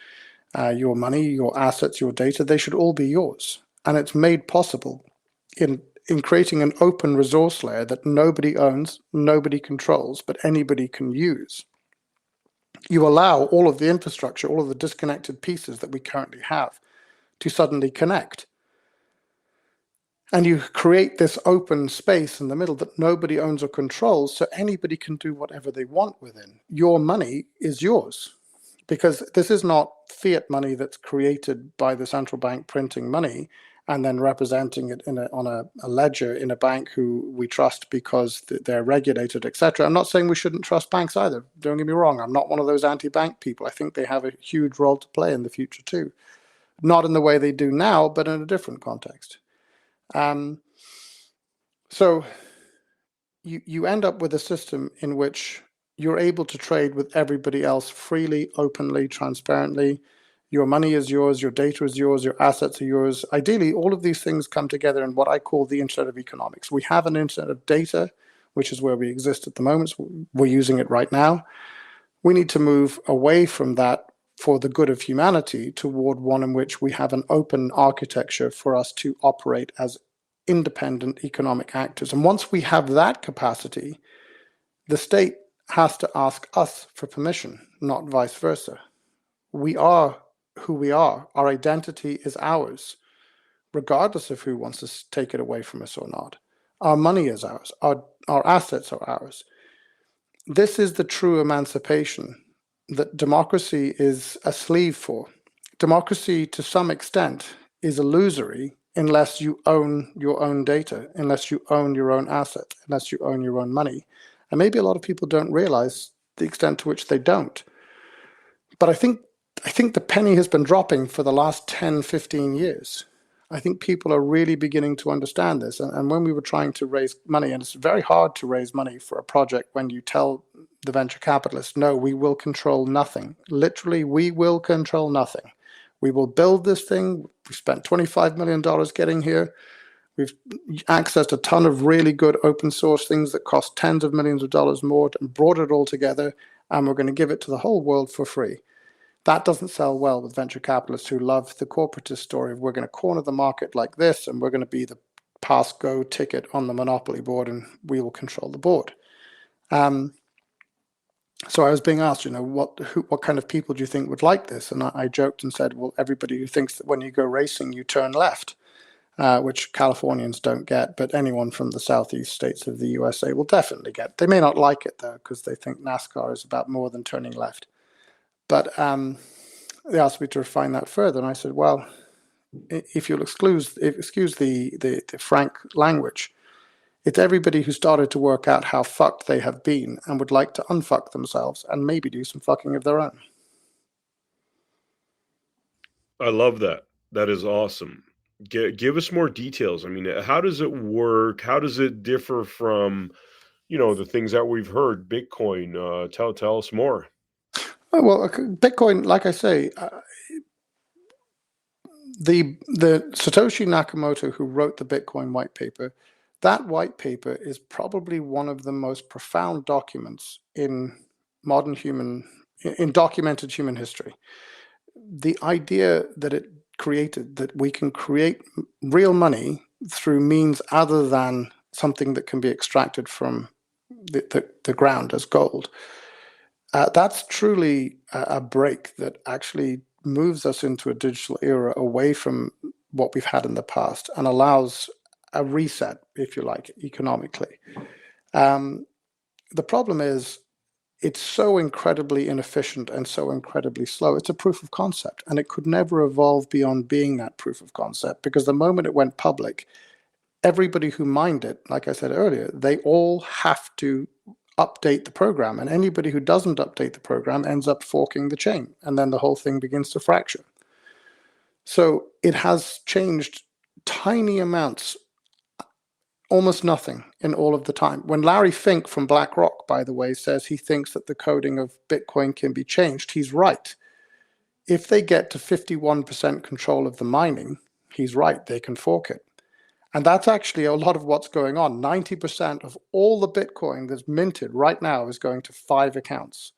Your money, your assets, your data, they should all be yours. And it's made possible in creating an open resource layer that nobody owns, nobody controls, but anybody can use. You allow all of the infrastructure, all of the disconnected pieces that we currently have to suddenly connect. And you create this open space in the middle that nobody owns or controls, so anybody can do whatever they want within. Your money is yours, because this is not fiat money that's created by the central bank printing money and then representing it on a ledger in a bank who we trust because they're regulated, etc. I'm not saying we shouldn't trust banks either. Don't get me wrong. I'm not one of those anti-bank people. I think they have a huge role to play in the future too. Not in the way they do now, but in a different context. So you end up with a system in which you're able to trade with everybody else freely, openly, transparently. Your money is yours, your data is yours, your assets are yours. Ideally, all of these things come together in what I call the internet of economics. We have an internet of data, which is where we exist at the moment. So we're using it right now. We need to move away from that for the good of humanity toward one in which we have an open architecture for us to operate as independent economic actors. And once we have that capacity, the state has to ask us for permission, not vice versa. We are who we are. Our identity is ours, regardless of who wants to take it away from us or not. Our money is ours. Our assets are ours. This is the true emancipation that democracy is a sleeve for. Democracy, to some extent, is illusory unless you own your own data, unless you own your own assets, unless you own your own money. And maybe a lot of people don't realize the extent to which they don't. But I think the penny has been dropping for the last 10, 15 years. I think people are really beginning to understand this. And when we were trying to raise money, and it's very hard to raise money for a project when you tell the venture capitalists, no, we will control nothing. Literally, we will control nothing. We will build this thing. We spent $25 million getting here. We've accessed a ton of really good open source things that cost tens of millions of dollars more and brought it all together, and we're going to give it to the whole world for free. That doesn't sell well with venture capitalists who love the corporatist story of we're going to corner the market like this, and we're going to be the pass-go ticket on the monopoly board, and we will control the board. So I was being asked, what kind of people do you think would like this? And I joked and said, well, everybody who thinks that when you go racing, you turn left, which Californians don't get, but anyone from the southeast states of the USA will definitely get. They may not like it, though, because they think NASCAR is about more than turning left. But they asked me to refine that further, and I said, well, if you'll excuse the frank language, it's everybody who started to work out how fucked they have been and would like to unfuck themselves and maybe do some fucking of their own. I love that. That is awesome. Give us more details. I mean, how does it work? How does it differ from, the things that we've heard? Bitcoin. Tell us more. Well, Bitcoin, like I say, the Satoshi Nakamoto, who wrote the Bitcoin white paper, that white paper is probably one of the most profound documents in documented human history. The idea that it created, that we can create real money through means other than something that can be extracted from the ground as gold, that's truly a break that actually moves us into a digital era away from what we've had in the past and allows a reset, if you like, economically. The problem is it's so incredibly inefficient and so incredibly slow. It's a proof of concept, and it could never evolve beyond being that proof of concept, because the moment it went public, everybody who mined it, like I said earlier, they all have to update the program, and anybody who doesn't update the program ends up forking the chain, and then the whole thing begins to fracture. So it has changed tiny amounts, almost nothing in all of the time. When Larry Fink from BlackRock, by the way, says he thinks that the coding of Bitcoin can be changed, he's right. If they get to 51% control of the mining, he's right, they can fork it. And that's actually a lot of what's going on. 90% of all the Bitcoin that's minted right now is going to 5 accounts.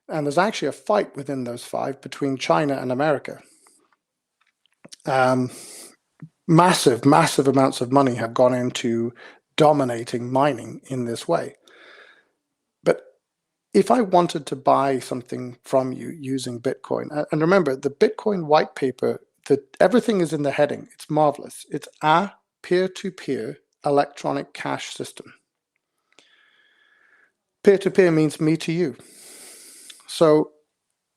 And there's actually a fight within those 5 between China and America. Massive amounts of money have gone into dominating mining in this way. But if I wanted to buy something from you using Bitcoin, and remember, the Bitcoin white paper, everything is in the heading. It's marvelous. It's a peer-to-peer electronic cash system. Peer-to-peer means me to you. So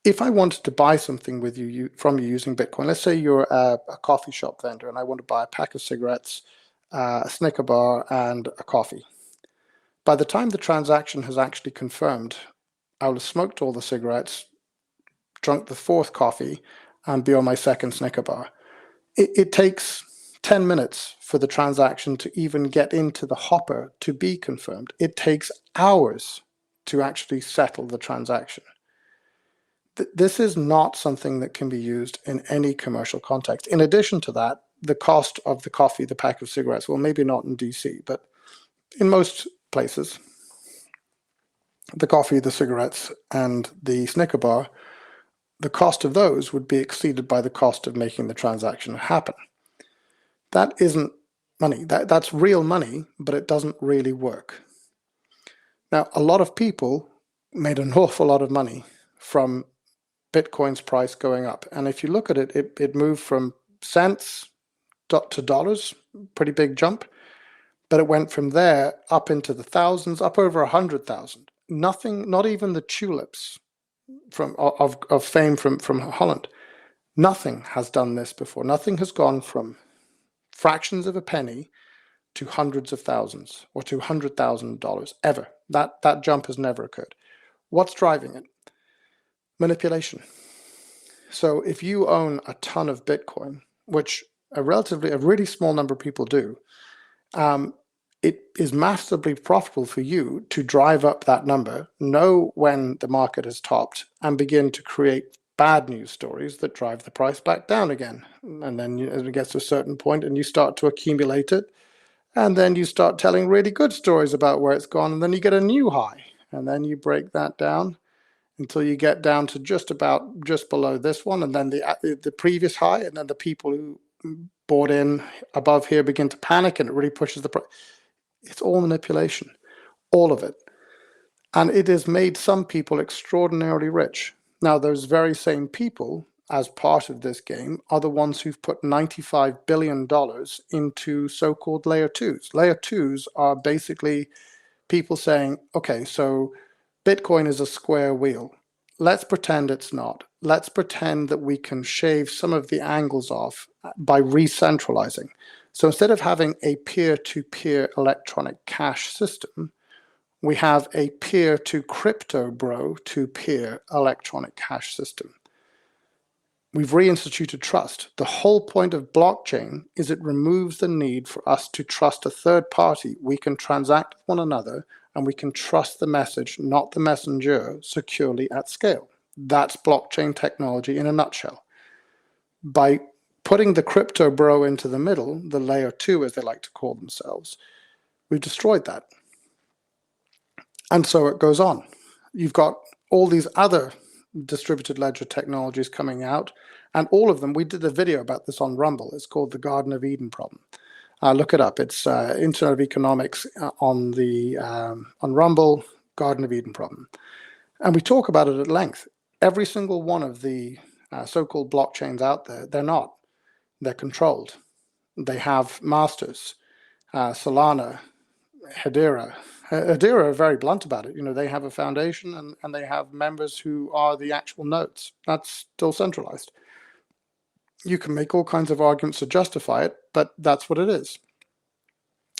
if I wanted to buy something from you using Bitcoin, let's say you're a coffee shop vendor and I want to buy a pack of cigarettes, a Snicker bar, and a coffee. By the time the transaction has actually confirmed, I will have smoked all the cigarettes, drunk the 4th coffee, and be on my 2nd Snicker bar. It takes 10 minutes for the transaction to even get into the hopper to be confirmed. It takes hours to actually settle the transaction. This is not something that can be used in any commercial context. In addition to that, the cost of the coffee, the pack of cigarettes, well, maybe not in DC, but in most places, the coffee, the cigarettes, and the Snicker bar, the cost of those would be exceeded by the cost of making the transaction happen. That isn't money. That's real money, but it doesn't really work. Now, a lot of people made an awful lot of money from Bitcoin's price going up. And if you look at it, it moved from cents to dollars, pretty big jump. But it went from there up into the thousands, up over 100,000. Nothing, not even the tulips of fame from Holland. Nothing has done this before. Nothing has gone from fractions of a penny to hundreds of thousands or to $100,000 ever. That jump has never occurred. What's driving it? Manipulation. So if you own a ton of Bitcoin, which a really small number of people do, it is massively profitable for you to drive up that number, know when the market has topped, and begin to create bad news stories that drive the price back down again. And then it gets to a certain point and you start to accumulate it. And then you start telling really good stories about where it's gone. And then you get a new high. And then you break that down until you get down to just below this one. And then the previous high. And then the people who bought in above here begin to panic and it really pushes the price. It's all manipulation, all of it. And it has made some people extraordinarily rich. Now, those very same people, as part of this game, are the ones who've put $95 billion into so-called layer twos. Layer twos are basically people saying, okay, so Bitcoin is a square wheel. Let's pretend it's not. Let's pretend that we can shave some of the angles off by re-centralizing. So instead of having a peer-to-peer electronic cash system, we have a peer-to-crypto bro-to-peer electronic cash system. We've reinstituted trust. The whole point of blockchain is it removes the need for us to trust a third party. We can transact with one another and we can trust the message, not the messenger, securely at scale. That's blockchain technology in a nutshell. By putting the crypto bro into the middle, the layer two, as they like to call themselves, we've destroyed that. And so it goes on. You've got all these other distributed ledger technologies coming out, and all of them, we did a video about this on Rumble. It's called the Garden of Eden problem. Look it up. It's Internet of Economics on Rumble, Garden of Eden problem. And we talk about it at length. Every single one of the so-called blockchains out there, they're not. They're controlled. They have masters. Solana, Hedera. Hedera are very blunt about it. You know, they have a foundation and they have members who are the actual nodes. That's still centralized. You can make all kinds of arguments to justify it, but that's what it is.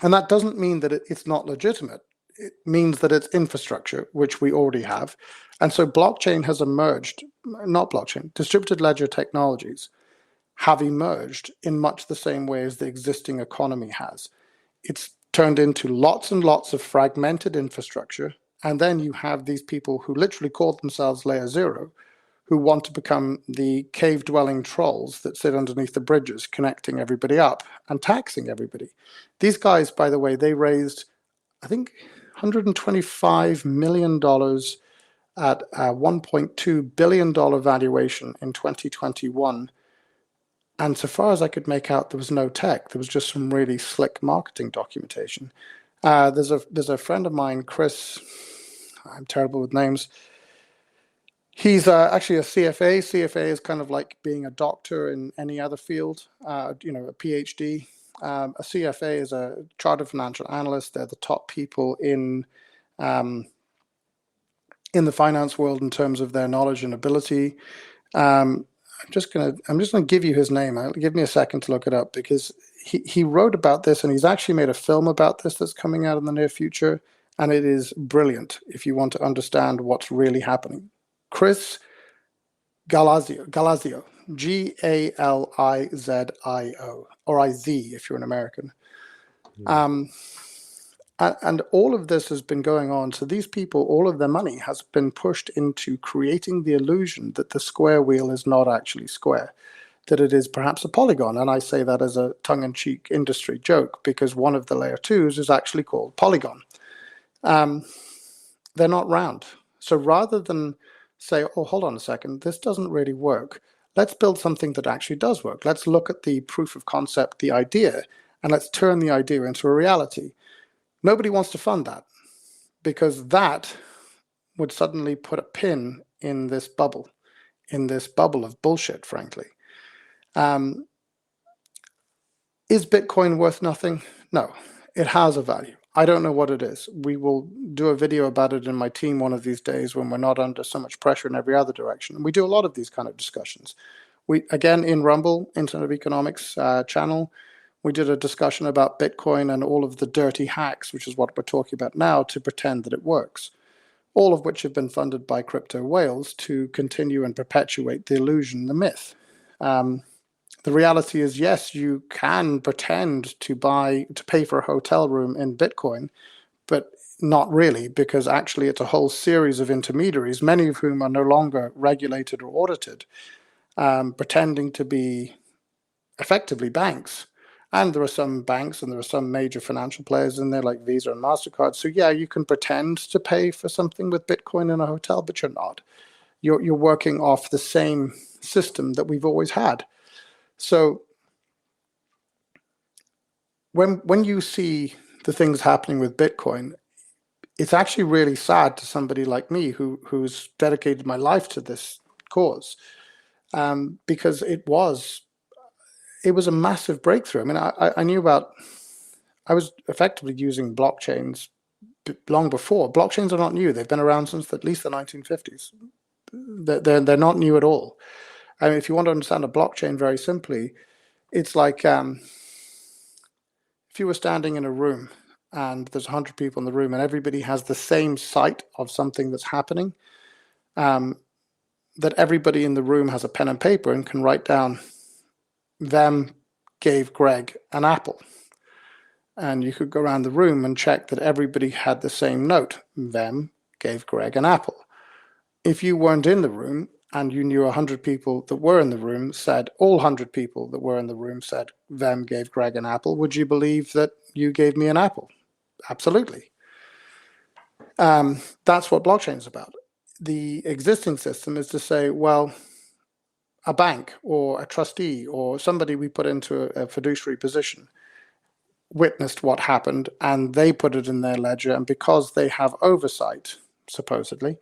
And that doesn't mean that it's not legitimate. It means that it's infrastructure, which we already have. And so blockchain has emerged, not blockchain, distributed ledger technologies have emerged in much the same way as the existing economy has. It's turned into lots and lots of fragmented infrastructure. And then you have these people who literally call themselves layer zero, who want to become the cave-dwelling trolls that sit underneath the bridges, connecting everybody up and taxing everybody. These guys, by the way, they raised, I think, $125 million at a $1.2 billion valuation in 2021. And so far as I could make out, there was no tech. There was just some really slick marketing documentation. There's a friend of mine, Chris, I'm terrible with names. He's actually a CFA. CFA is kind of like being a doctor in any other field, a PhD. A CFA is a chartered financial analyst. They're the top people in the finance world in terms of their knowledge and ability. I'm just gonna give you his name. Give me a second to look it up, because he wrote about this and he's actually made a film about this that's coming out in the near future, and it is brilliant if you want to understand what's really happening. Chris Galazio, Galizio, or IZ if you're an American. And all of this has been going on. So these people, all of their money has been pushed into creating the illusion that the square wheel is not actually square, that it is perhaps a polygon. And I say that as a tongue-in-cheek industry joke, because one of the layer twos is actually called Polygon. They're not round. So rather than say, oh, hold on a second, this doesn't really work, let's build something that actually does work. Let's look at the proof of concept, the idea, and let's turn the idea into a reality. Nobody wants to fund that, because that would suddenly put a pin in this bubble of bullshit, frankly. Is Bitcoin worth nothing? No, it has a value. I don't know what it is. We will do a video about it in my team one of these days when we're not under so much pressure in every other direction. And we do a lot of these kind of discussions. We, again, in Rumble, Internet of Economics channel, we did a discussion about Bitcoin and all of the dirty hacks, which is what we're talking about now, to pretend that it works, all of which have been funded by crypto whales to continue and perpetuate the illusion, the myth. The reality is, yes, you can pretend to pay for a hotel room in Bitcoin, but not really, because actually it's a whole series of intermediaries, many of whom are no longer regulated or audited, pretending to be effectively banks. And there are some banks and there are some major financial players in there like Visa and MasterCard. So yeah, you can pretend to pay for something with Bitcoin in a hotel, but you're not. You're working off the same system that we've always had. So when you see the things happening with Bitcoin, it's actually really sad to somebody like me who's dedicated my life to this cause, because it was a massive breakthrough. I mean, I knew about, I was effectively using blockchains long before. Blockchains are not new. They've been around since at least the 1950s. They're not new at all. I mean, if you want to understand a blockchain very simply, it's like if you were standing in a room and there's 100 people in the room and everybody has the same sight of something that's happening, that everybody in the room has a pen and paper and can write down, them gave Greg an apple. And you could go around the room and check that everybody had the same note, them gave Greg an apple. If you weren't in the room and you knew 100 people that were in the room said, all 100 people that were in the room said, them gave Greg an apple, would you believe that you gave me an apple? Absolutely. That's what blockchain is about. The existing system is to say, well, a bank or a trustee or somebody we put into a fiduciary position witnessed what happened and they put it in their ledger, and because they have oversight, supposedly,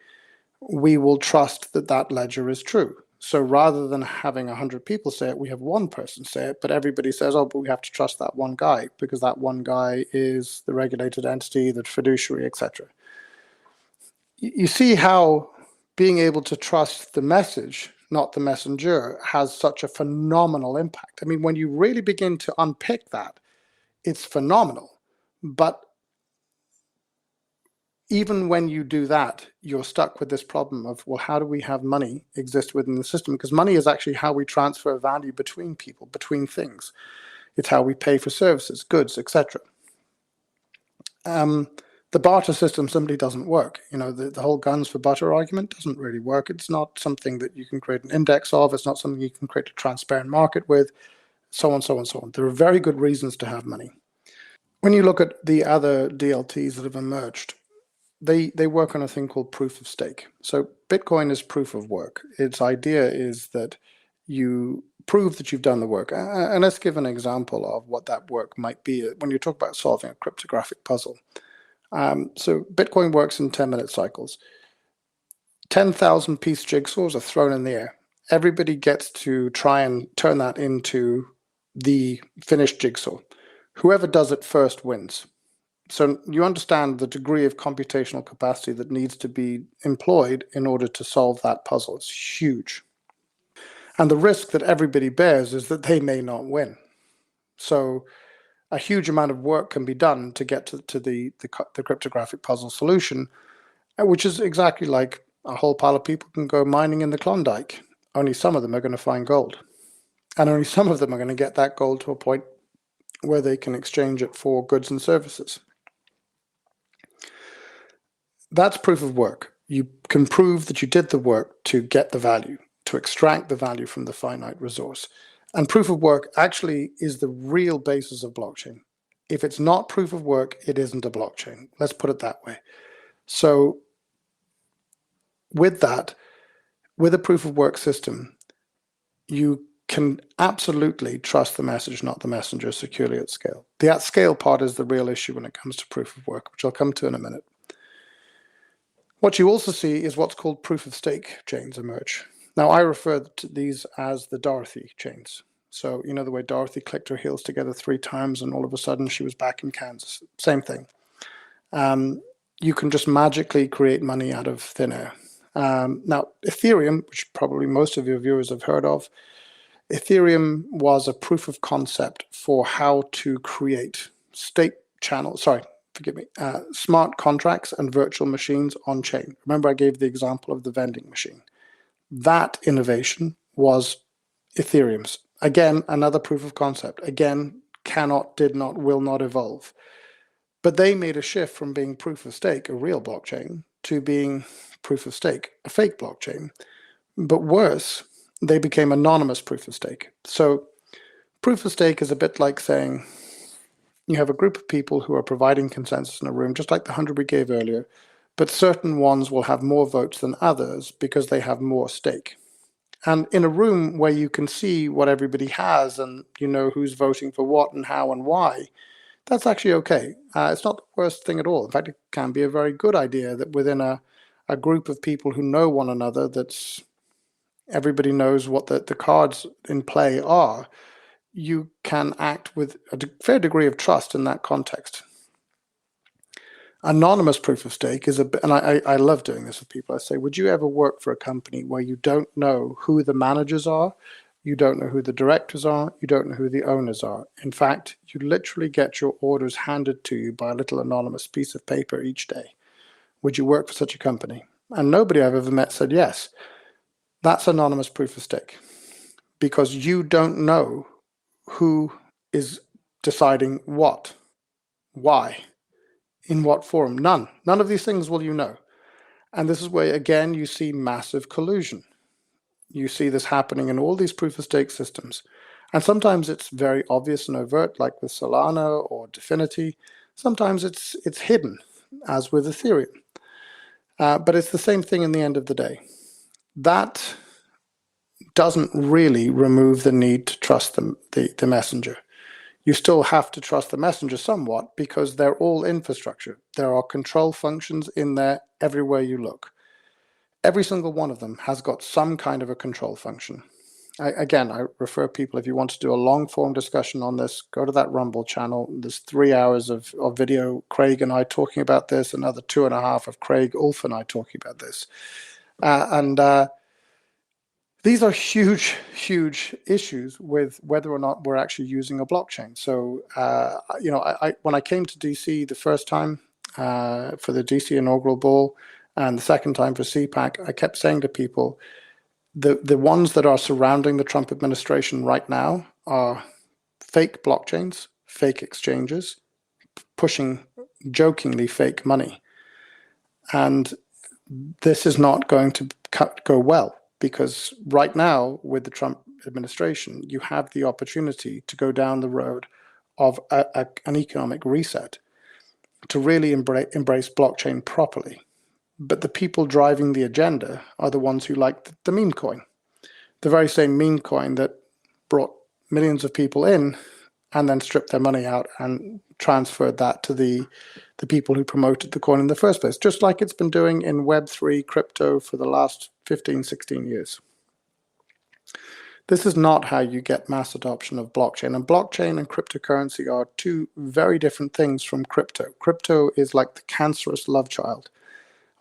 we will trust that that ledger is true. So rather than having 100 people say it, we have one person say it, but everybody says, oh, but we have to trust that one guy because that one guy is the regulated entity, the fiduciary, etc. You see how being able to trust the message, not the messenger, has such a phenomenal impact. I mean, when you really begin to unpick that, it's phenomenal. But even when you do that, you're stuck with this problem of, well, how do we have money exist within the system? Because money is actually how we transfer value between people, between things. It's how we pay for services, goods, etc. The barter system simply doesn't work. You know, the whole guns for butter argument doesn't really work. It's not something that you can create an index of. It's not something you can create a transparent market with, so on, so on, so on. There are very good reasons to have money. When you look at the other DLTs that have emerged, they work on a thing called proof of stake. So Bitcoin is proof of work. Its idea is that you prove that you've done the work. And let's give an example of what that work might be when you talk about solving a cryptographic puzzle. So Bitcoin works in 10-minute cycles. 10,000 piece jigsaws are thrown in the air. Everybody gets to try and turn that into the finished jigsaw. Whoever does it first wins. So you understand the degree of computational capacity that needs to be employed in order to solve that puzzle. It's huge. And the risk that everybody bears is that they may not win. So a huge amount of work can be done to get to the cryptographic puzzle solution, which is exactly like a whole pile of people can go mining in the Klondike. Only some of them are going to find gold. And only some of them are going to get that gold to a point where they can exchange it for goods and services. That's proof of work. You can prove that you did the work to get the value, to extract the value from the finite resource. And proof of work actually is the real basis of blockchain. If it's not proof of work, it isn't a blockchain. Let's put it that way. So with that, with a proof of work system, you can absolutely trust the message, not the messenger, securely at scale. The at scale part is the real issue when it comes to proof of work, which I'll come to in a minute. What you also see is what's called proof of stake chains emerge. Now, I refer to these as the Dorothy chains. So, you know, the way Dorothy clicked her heels together 3 times and all of a sudden she was back in Kansas. Same thing. You can just magically create money out of thin air. Now, Ethereum, which probably most of your viewers have heard of, Ethereum was a proof of concept for how to create state channels, smart contracts and virtual machines on chain. Remember, I gave the example of the vending machine. That innovation was Ethereum's. Again, another proof of concept. Again, cannot, did not, will not evolve. But they made a shift from being proof of stake, a real blockchain, to being proof of stake, a fake blockchain. But worse, they became anonymous proof of stake. So proof of stake is a bit like saying you have a group of people who are providing consensus in a room, just like the 100 we gave earlier, but certain ones will have more votes than others because they have more stake. And in a room where you can see what everybody has and you know who's voting for what and how and why, that's actually okay. It's not the worst thing at all. In fact, it can be a very good idea that within a group of people who know one another, that's everybody knows what the cards in play are, you can act with a fair degree of trust in that context. Anonymous proof of stake is and I love doing this with people. I say, would you ever work for a company where you don't know who the managers are, you don't know who the directors are, you don't know who the owners are? In fact, you literally get your orders handed to you by a little anonymous piece of paper each day. Would you work for such a company? And nobody I've ever met said yes. That's anonymous proof of stake, because you don't know who is deciding what, why, in what forum. None of these things will you know. And this is where, again, you see massive collusion. You see this happening in all these proof of stake systems. And sometimes it's very obvious and overt, like with Solana or Dfinity. Sometimes it's hidden, as with Ethereum. But it's the same thing in the end of the day. That doesn't really remove the need to trust the messenger. You still have to trust the messenger somewhat because they're all infrastructure. There are control functions in there everywhere you look. Every single one of them has got some kind of a control function. I refer people, if you want to do a long form discussion on this, go to that Rumble channel. There's 3 hours of video, Craig and I talking about this, another 2.5 of Craig, Ulf and I talking about this. These are huge, huge issues with whether or not we're actually using a blockchain. So, when I came to DC the first time for the DC inaugural ball and the second time for CPAC, I kept saying to people, the ones that are surrounding the Trump administration right now are fake blockchains, fake exchanges, pushing jokingly fake money. And this is not going to go well. Because right now, with the Trump administration, you have the opportunity to go down the road of an economic reset, to really embrace blockchain properly. But the people driving the agenda are the ones who like the meme coin, the very same meme coin that brought millions of people in and then stripped their money out and transferred that to the people who promoted the coin in the first place, just like it's been doing in Web3 crypto for the last 15, 16 years. This is not how you get mass adoption of blockchain. And blockchain and cryptocurrency are two very different things from crypto. Crypto is like the cancerous love child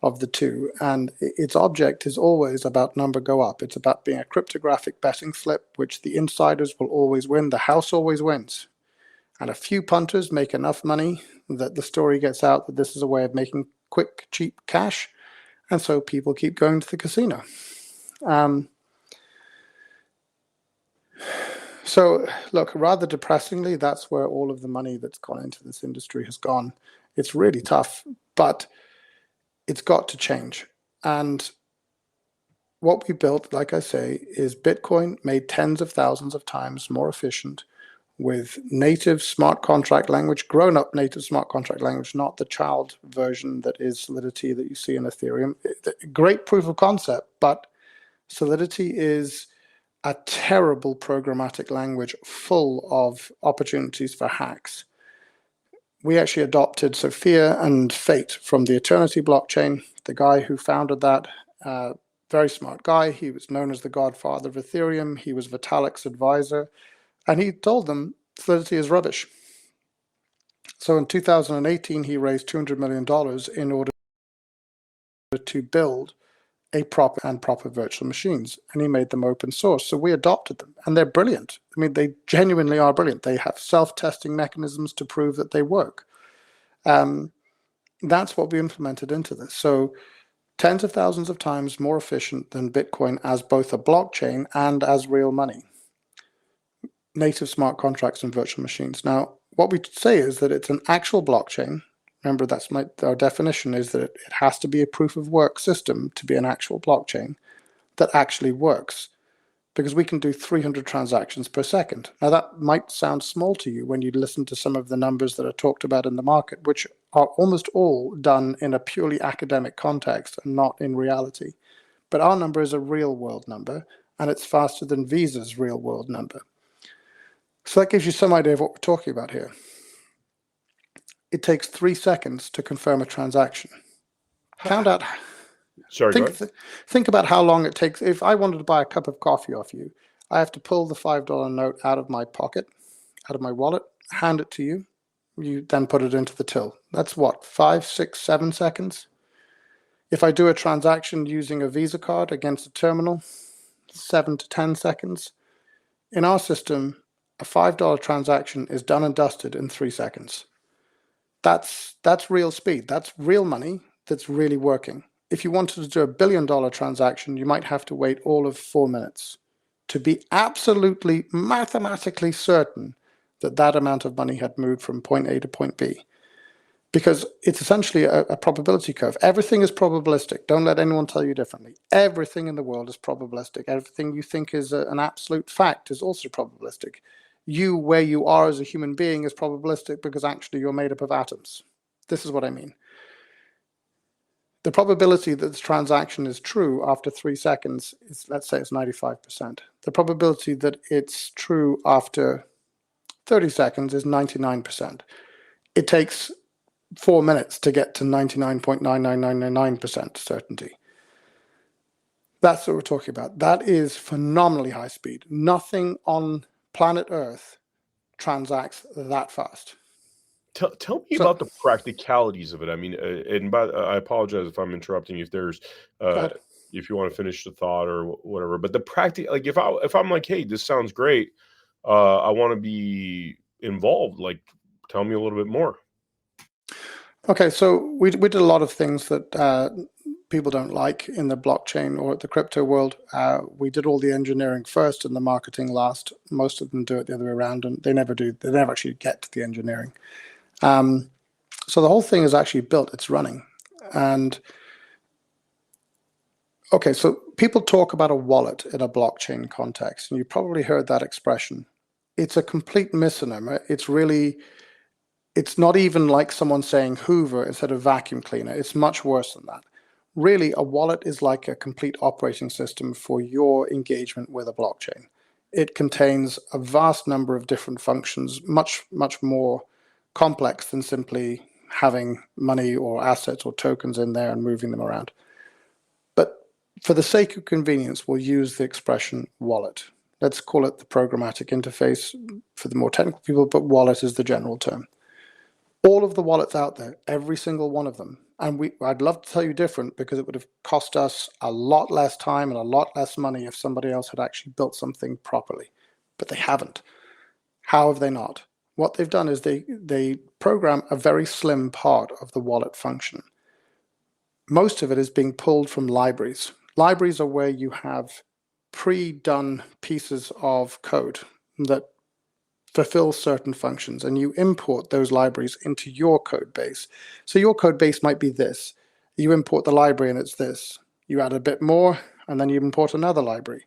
of the two. And its object is always about number go up. It's about being a cryptographic betting slip, which the insiders will always win. The house always wins. And a few punters make enough money that the story gets out that this is a way of making quick, cheap cash. And so people keep going to the casino. So look, rather depressingly, that's where all of the money that's gone into this industry has gone. It's really tough, but it's got to change. And what we built, like I say, is Bitcoin made tens of thousands of times more efficient with native smart contract language, grown-up native smart contract language, not the child version that is Solidity that you see in Ethereum. Great proof of concept, but Solidity is a terrible programmatic language full of opportunities for hacks. We actually adopted Sophia and Fate from the Eternity blockchain. The guy who founded that, very smart guy. He was known as the godfather of Ethereum. He was Vitalik's advisor. And he told them Solidity is rubbish. So in 2018, he raised $200 million in order to build a proper virtual machines. And he made them open source. So we adopted them. And they're brilliant. I mean, they genuinely are brilliant. They have self-testing mechanisms to prove that they work. That's what we implemented into this. So tens of thousands of times more efficient than Bitcoin as both a blockchain and as real money. native smart contracts and virtual machines. Now, what we say is that it's an actual blockchain. Remember, our definition is that it has to be a proof of work system to be an actual blockchain that actually works, because we can do 300 transactions per second. Now, that might sound small to you when you listen to some of the numbers that are talked about in the market, which are almost all done in a purely academic context and not in reality. But our number is a real world number, and it's faster than Visa's real world number. So that gives you some idea of what we're talking about here. It takes 3 seconds to confirm a transaction. Count out. Sorry, Think about how long it takes. If I wanted to buy a cup of coffee off you, I have to pull the $5 note out of my pocket, out of my wallet, hand it to you. You then put it into the till. That's what, 5, 6, 7 seconds? If I do a transaction using a Visa card against a terminal, 7 to 10 seconds. In our system, a $5 transaction is done and dusted in 3 seconds. That's real speed. That's real money that's really working. If you wanted to do a $1 billion transaction, you might have to wait all of 4 minutes to be absolutely mathematically certain that that amount of money had moved from point A to point B. Because it's essentially a probability curve. Everything is probabilistic. Don't let anyone tell you differently. Everything in the world is probabilistic. Everything you think is an absolute fact is also probabilistic. You, where you are as a human being, is probabilistic because actually you're made up of atoms. This is what I mean. The probability that this transaction is true after 3 seconds is, let's say, it's 95%. The probability that it's true after 30 seconds is 99%. It takes 4 minutes to get to 99.99999% certainty. That's what we're talking about. That is phenomenally high speed. Nothing on planet Earth transacts that fast. Tell me about the practicalities of it. I mean, I apologize if I'm interrupting you, if you want to finish the thought or whatever. But the like if I'm like, hey, this sounds great, I want to be involved. Like, tell me a little bit more. Okay, so we did a lot of things that people don't like in the blockchain or the crypto world. We did all the engineering first and the marketing last. Most of them do it the other way around, and they never do. They never actually get to the engineering. So the whole thing is actually built. It's running. And okay, so people talk about a wallet in a blockchain context, and you probably heard that expression. It's a complete misnomer. It's not even like someone saying Hoover instead of vacuum cleaner. It's much worse than that. Really, a wallet is like a complete operating system for your engagement with a blockchain. It contains a vast number of different functions, much, much more complex than simply having money or assets or tokens in there and moving them around. But for the sake of convenience, we'll use the expression wallet. Let's call it the programmatic interface for the more technical people, but wallet is the general term. All of the wallets out there, every single one of them, and I'd love to tell you different because it would have cost us a lot less time and a lot less money if somebody else had actually built something properly, but they haven't. How have they not? What they've done is they program a very slim part of the wallet function. Most of it is being pulled from libraries. Libraries are where you have pre-done pieces of code that fulfill certain functions, and you import those libraries into your code base. So your code base might be this. You import the library and it's this. You add a bit more, and then you import another library.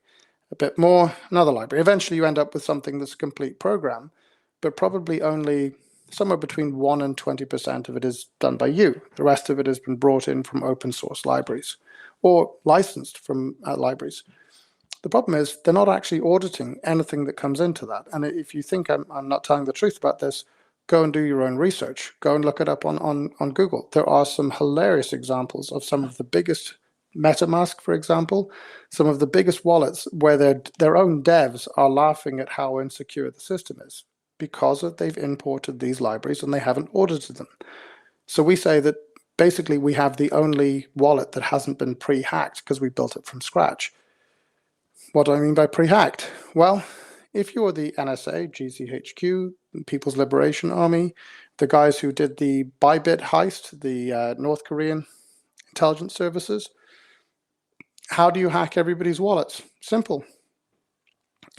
A bit more, another library. Eventually you end up with something that's a complete program, but probably only somewhere between 1% and 20% of it is done by you. The rest of it has been brought in from open source libraries or licensed from libraries. The problem is they're not actually auditing anything that comes into that. And if you think I'm not telling the truth about this, go and do your own research. Go and look it up on Google. There are some hilarious examples of some of the biggest, MetaMask, for example, some of the biggest wallets where their own devs are laughing at how insecure the system is because they've imported these libraries and they haven't audited them. So we say that basically we have the only wallet that hasn't been pre-hacked because we built it from scratch. What do I mean by pre-hacked? Well, if you're the NSA, GCHQ, People's Liberation Army, the guys who did the Bybit heist, the North Korean intelligence services, how do you hack everybody's wallets? Simple.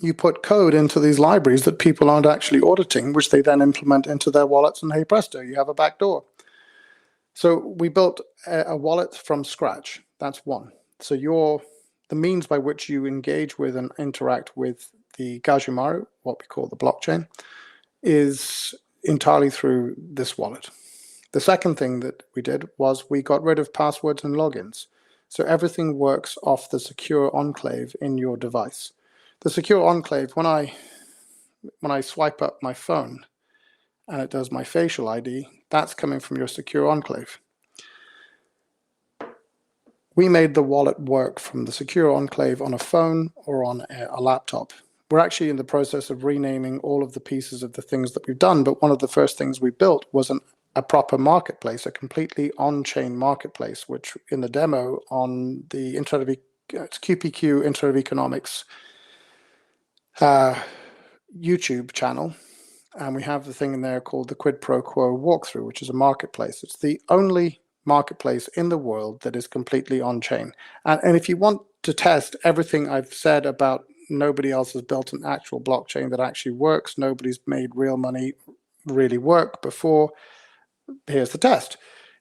you put code into these libraries that people aren't actually auditing, which they then implement into their wallets, and hey presto, you have a backdoor. So we built a wallet from scratch. That's one. So the means by which you engage with and interact with the Gajimaru, what we call the blockchain, is entirely through this wallet. The second thing that we did was we got rid of passwords and logins. So everything works off the secure enclave in your device. The secure enclave, when I swipe up my phone and it does my facial ID, that's coming from your secure enclave. We made the wallet work from the secure enclave on a phone or on a laptop. We're actually in the process of renaming all of the pieces of the things that we've done, but one of the first things we built was a proper marketplace, a completely on-chain marketplace, which in the demo on the QPQ Internet of Economics YouTube channel, and we have the thing in there called the Quid Pro Quo Walkthrough, which is a marketplace. It's the only marketplace in the world that is completely on-chain. And if you want to test everything I've said about nobody else has built an actual blockchain that actually works, nobody's made real money really work before, here's the test.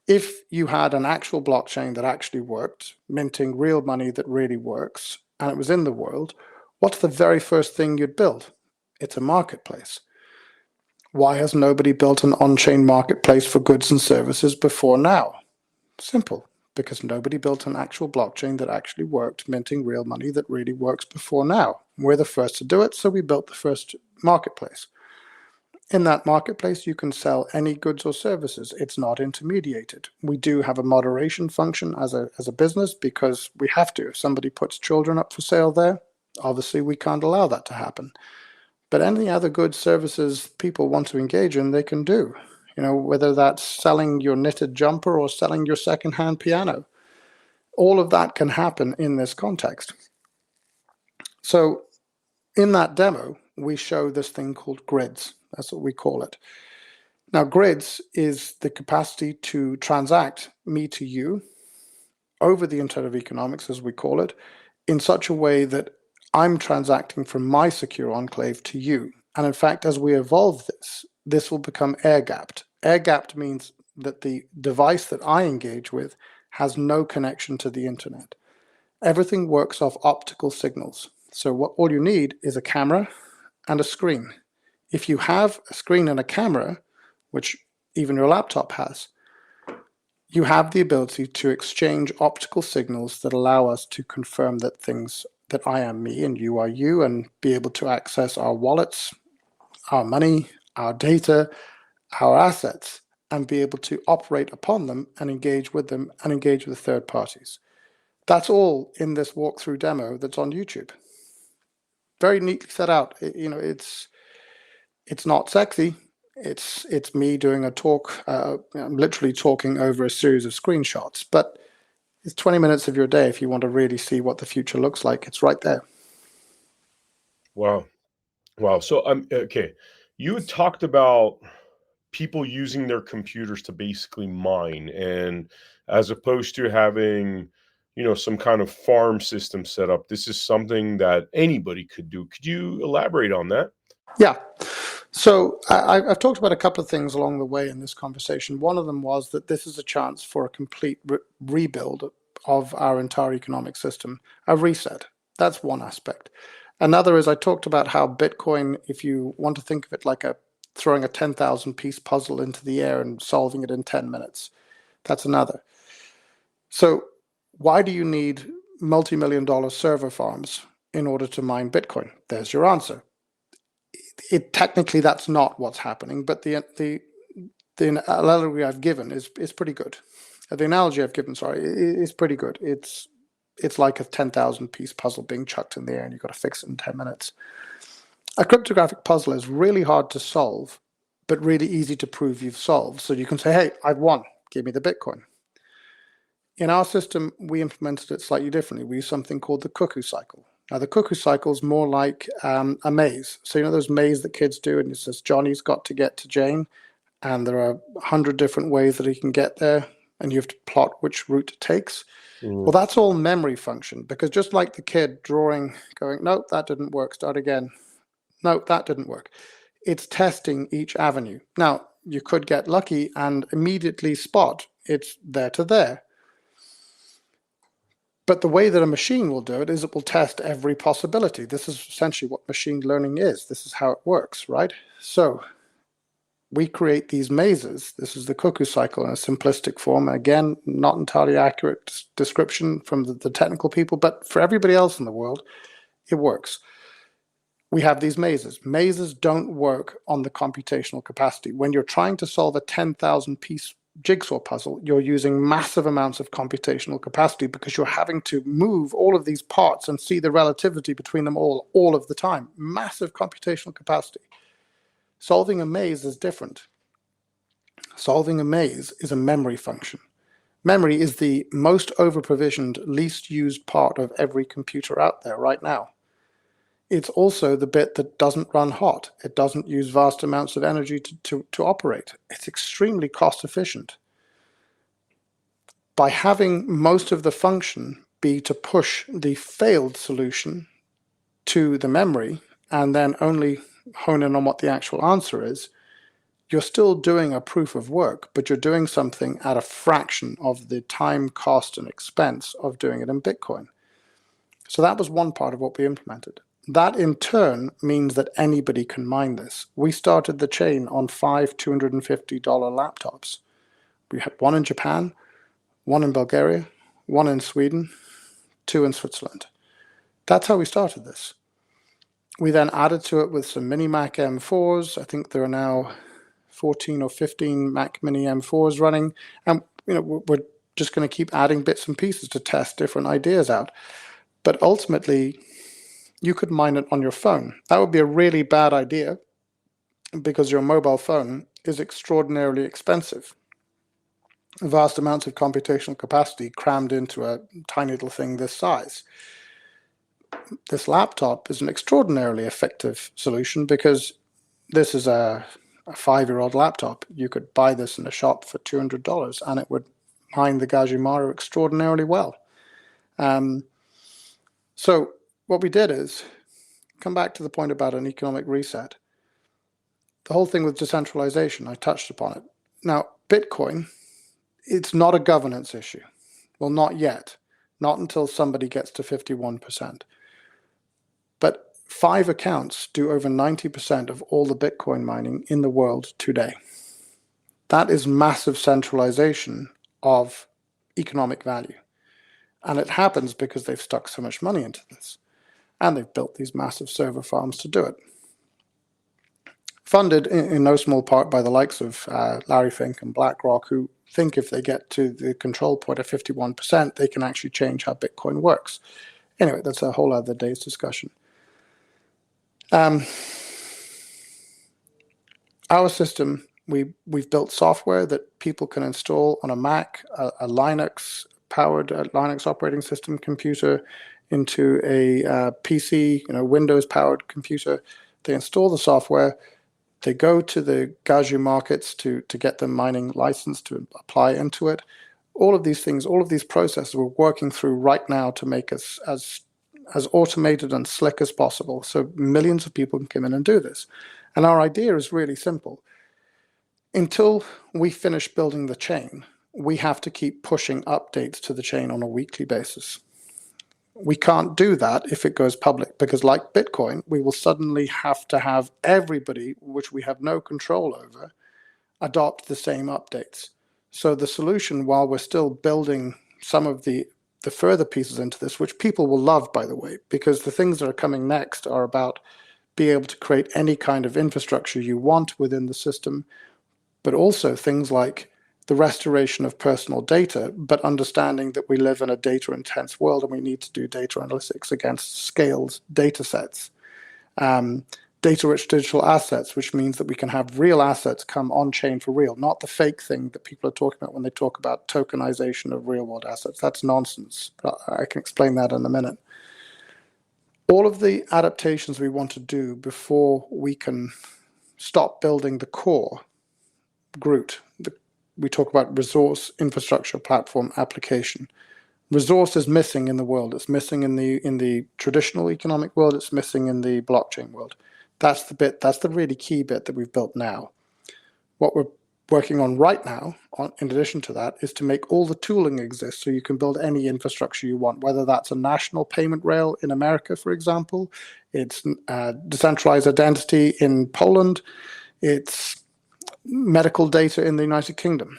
If you had an actual blockchain that actually worked, minting real money that really works, and it was in the world, what's the very first thing you'd build? It's a marketplace. Why has nobody built an on-chain marketplace for goods and services before now? Simple, because nobody built an actual blockchain that actually worked, minting real money that really works before now. We're the first to do it, so we built the first marketplace. In that marketplace, you can sell any goods or services. It's not intermediated. We do have a moderation function as a business because we have to. If somebody puts children up for sale there, obviously we can't allow that to happen. But any other goods, services people want to engage in, they can do. Whether that's selling your knitted jumper or selling your secondhand piano. All of that can happen in this context. So in that demo, we show this thing called grids. That's what we call it. Now, grids is the capacity to transact me to you over the Internet of Economics, as we call it, in such a way that I'm transacting from my secure enclave to you. And in fact, as we evolve this will become air-gapped. Air-gapped means that the device that I engage with has no connection to the internet. Everything works off optical signals. So all you need is a camera and a screen. If you have a screen and a camera, which even your laptop has, you have the ability to exchange optical signals that allow us to confirm that I am me and you are you, and be able to access our wallets, our money, our data, our assets, and be able to operate upon them and engage with them and engage with third parties. That's all in this walkthrough demo that's on YouTube. Very neatly set out. It's not sexy. It's me doing a talk. I'm literally talking over a series of screenshots, but it's 20 minutes of your day if you want to really see what the future looks like. It's right there. Wow. So okay. You talked about people using their computers to basically mine, and as opposed to having, some kind of farm system set up, this is something that anybody could do. Could you elaborate on that? Yeah. So I've talked about a couple of things along the way in this conversation. One of them was that this is a chance for a complete rebuild of our entire economic system, a reset. That's one aspect. Another is I talked about how Bitcoin, if you want to think of it like throwing a 10,000 piece puzzle into the air and solving it in 10 minutes. That's another. So why do you need multi-million-dollar server farms in order to mine Bitcoin? There's your answer. Technically, that's not what's happening, but the analogy I've given is pretty good. The analogy I've given, is pretty good. It's like a 10,000 piece puzzle being chucked in the air and you've got to fix it in 10 minutes. A cryptographic puzzle is really hard to solve, but really easy to prove you've solved. So you can say, hey, I've won. Give me the Bitcoin. In our system, we implemented it slightly differently. We use something called the cuckoo cycle. Now, the cuckoo cycle is more like a maze. So, those mazes that kids do, and it says Johnny's got to get to Jane, and there are 100 different ways that he can get there. and you have to plot which route it takes. Mm. Well, that's all memory function, because just like the kid drawing, going, nope, that didn't work, start again. Nope, that didn't work. It's testing each avenue. Now, you could get lucky and immediately spot it's there to there. But the way that a machine will do it is it will test every possibility. This is essentially what machine learning is. This is how it works, right? So we create these mazes. This is the cuckoo cycle in a simplistic form. Again, not entirely accurate description from the technical people, but for everybody else in the world, it works. We have these mazes. Mazes don't work on the computational capacity. When you're trying to solve a 10,000 piece jigsaw puzzle, you're using massive amounts of computational capacity because you're having to move all of these parts and see the relativity between them all of the time. Massive computational capacity. Solving a maze is different. Solving a maze is a memory function. Memory is the most over-provisioned, least used part of every computer out there right now. It's also the bit that doesn't run hot. It doesn't use vast amounts of energy to operate. It's extremely cost efficient. By having most of the function be to push the failed solution to the memory and then only hone in on what the actual answer is, you're still doing a proof of work, but you're doing something at a fraction of the time, cost, and expense of doing it in Bitcoin. So that was one part of what we implemented. That in turn means that anybody can mine this. We started the chain on 5 $250 laptops. We had one in Japan, one in Bulgaria, one in Sweden, 2 in Switzerland. That's how we started this. We then added to it with some mini Mac M4s. I think there are now 14 or 15 Mac mini M4s running. And we're just going to keep adding bits and pieces to test different ideas out. But ultimately, you could mine it on your phone. That would be a really bad idea because your mobile phone is extraordinarily expensive. Vast amounts of computational capacity crammed into a tiny little thing this size. This laptop is an extraordinarily effective solution because this is a 5-year-old laptop. You could buy this in a shop for $200 and it would mine the Gajimaru extraordinarily well. So what we did is come back to the point about an economic reset. The whole thing with decentralization, I touched upon it. Now, Bitcoin, it's not a governance issue. Well, not yet. Not until somebody gets to 51%. But 5 accounts do over 90% of all the Bitcoin mining in the world today. That is massive centralization of economic value. And it happens because they've stuck so much money into this. And they've built these massive server farms to do it. Funded in no small part by the likes of Larry Fink and BlackRock, who think if they get to the control point of 51%, they can actually change how Bitcoin works. Anyway, that's a whole other day's discussion. Our system, we've built software that people can install on a Mac, a Linux-powered Linux operating system computer, into a PC, Windows-powered computer. They install the software. They go to the Gaju markets to get the mining license to apply into it. All of these things, all of these processes we're working through right now to make us as automated and slick as possible, so millions of people can come in and do this. And our idea is really simple. Until we finish building the chain, we have to keep pushing updates to the chain on a weekly basis. We can't do that if it goes public, because like Bitcoin, we will suddenly have to have everybody, which we have no control over, adopt the same updates. So the solution, while we're still building some of the further pieces into this, which people will love, by the way, because the things that are coming next are about being able to create any kind of infrastructure you want within the system, but also things like the restoration of personal data, but understanding that we live in a data-intense world and we need to do data analytics against scaled data sets. Data-rich digital assets, which means that we can have real assets come on-chain for real, not the fake thing that people are talking about when they talk about tokenization of real-world assets. That's nonsense. I can explain that in a minute. All of the adaptations we want to do before we can stop building the core, Groot, we talk about resource, infrastructure, platform, application. Resource is missing in the world. It's missing in the traditional economic world. It's missing in the blockchain world. That's the really key bit that we've built now. What we're working on right now, in addition to that, is to make all the tooling exist so you can build any infrastructure you want, whether that's a national payment rail in America, for example, it's decentralized identity in Poland, it's medical data in the United Kingdom.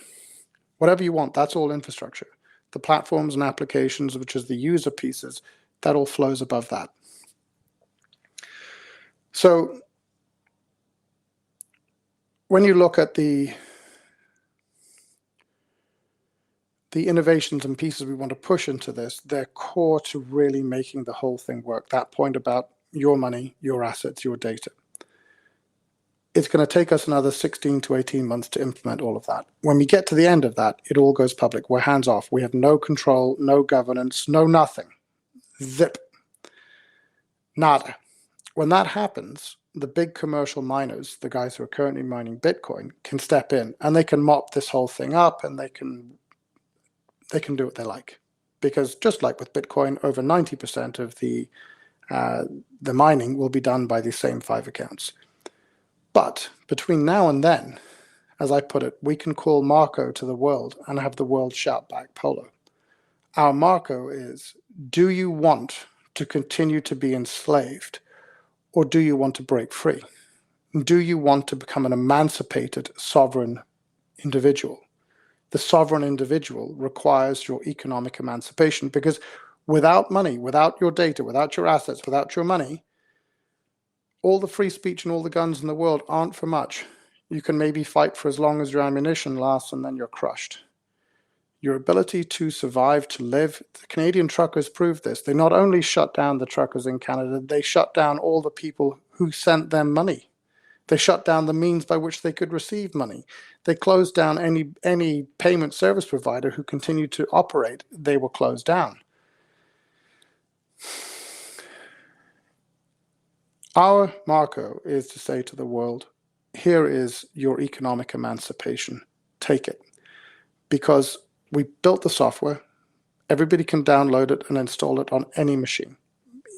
Whatever you want, that's all infrastructure. The platforms and applications, which is the user pieces, that all flows above that. So when you look at the innovations and pieces we want to push into this, they're core to really making the whole thing work. That point about your money, your assets, your data. It's going to take us another 16 to 18 months to implement all of that. When we get to the end of that, it all goes public. We're hands off. We have no control, no governance, no nothing. Zip. Nada. When that happens, the big commercial miners, the guys who are currently mining Bitcoin, can step in and they can mop this whole thing up, and they can do what they like. Because just like with Bitcoin, over 90% of the mining will be done by these same 5 accounts. But between now and then, as I put it, we can call Marco to the world and have the world shout back Polo. Our Marco is, do you want to continue to be enslaved, or do you want to break free? Do you want to become an emancipated, sovereign individual? The sovereign individual requires your economic emancipation, because without money, without your data, without your assets, without your money, all the free speech and all the guns in the world aren't for much. You can maybe fight for as long as your ammunition lasts, and then you're crushed. Your ability to survive, to live, the Canadian truckers proved this. They not only shut down the truckers in Canada, they shut down all the people who sent them money. They shut down the means by which they could receive money. They closed down any payment service provider who continued to operate. They were closed down. Our Marco is to say to the world, here is your economic emancipation. Take it. Because we built the software. Everybody can download it and install it on any machine.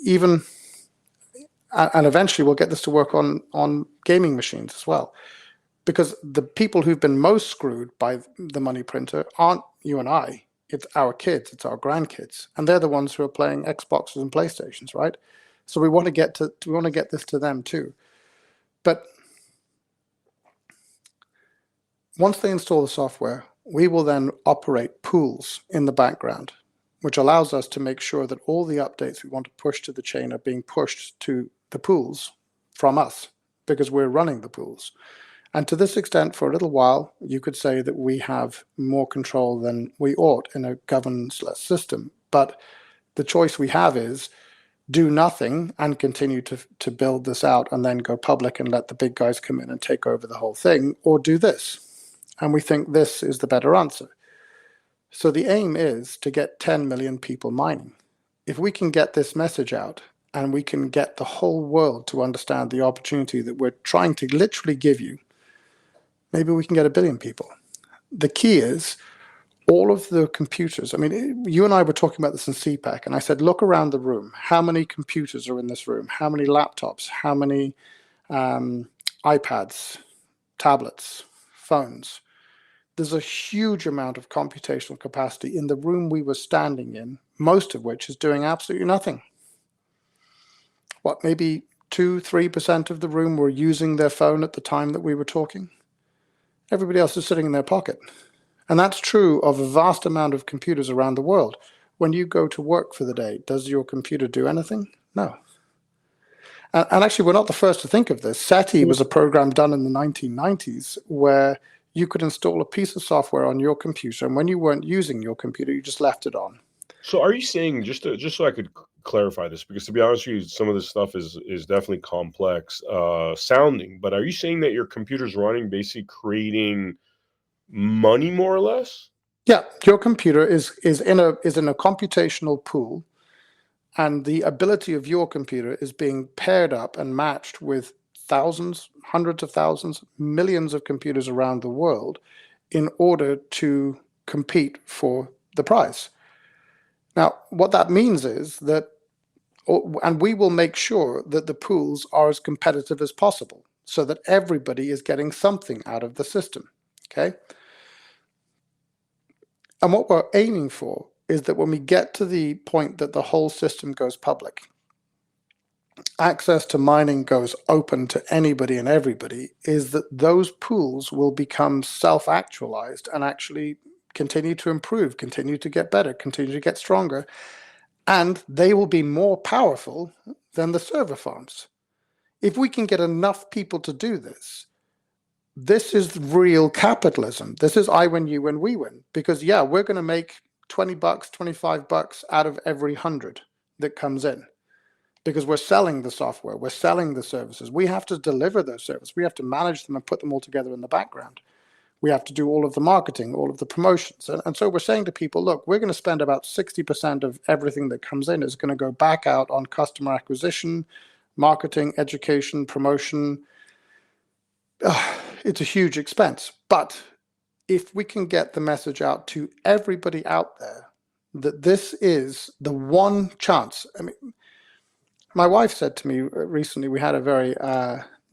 And eventually we'll get this to work on gaming machines as well. Because the people who've been most screwed by the money printer aren't you and I. It's our kids, it's our grandkids. And they're the ones who are playing Xboxes and PlayStations, right? So we want to get this to them too. But once they install the software, we will then operate pools in the background, which allows us to make sure that all the updates we want to push to the chain are being pushed to the pools from us, because we're running the pools. And to this extent, for a little while, you could say that we have more control than we ought in a governance-less system. But the choice we have is do nothing and continue to build this out and then go public and let the big guys come in and take over the whole thing, or do this. And we think this is the better answer. So the aim is to get 10 million people mining. If we can get this message out and we can get the whole world to understand the opportunity that we're trying to literally give you, maybe we can get 1 billion people. The key is all of the computers. I mean, you and I were talking about this in CPAC, and I said, look around the room. How many computers are in this room? How many laptops? How many iPads, tablets, phones? There's a huge amount of computational capacity in the room we were standing in, most of which is doing absolutely nothing. What, maybe 2-3% of the room were using their phone at the time that we were talking? Everybody else is sitting in their pocket. And that's true of a vast amount of computers around the world. When you go to work for the day, does your computer do anything? No. And actually, we're not the first to think of this. SETI was a program done in the 1990s where you could install a piece of software on your computer, and when you weren't using your computer, you just left it on. So are you saying, just so I could clarify this, because to be honest with you, some of this stuff is definitely complex sounding, but are you saying that your computer's running basically creating money more or less? Yeah, your computer is in a computational pool, and the ability of your computer is being paired up and matched with thousands, hundreds of thousands, millions of computers around the world in order to compete for the prize. Now, what that means is that, and we will make sure that the pools are as competitive as possible so that everybody is getting something out of the system, okay? And what we're aiming for is that when we get to the point that the whole system goes public, access to mining goes open to anybody and everybody, is that those pools will become self-actualized and actually continue to improve, continue to get better, continue to get stronger, and they will be more powerful than the server farms. If we can get enough people to do this, this is real capitalism. This is I win, you win, we win. Because yeah, we're going to make $20, $25 out of every 100 that comes in. Because we're selling the software, we're selling the services. We have to deliver those services. We have to manage them and put them all together in the background. We have to do all of the marketing, all of the promotions. And so we're saying to people, look, we're going to spend about 60% of everything that comes in is going to go back out on customer acquisition, marketing, education, promotion. It's a huge expense. But if we can get the message out to everybody out there that this is the one chance. I mean, my wife said to me recently, we had a very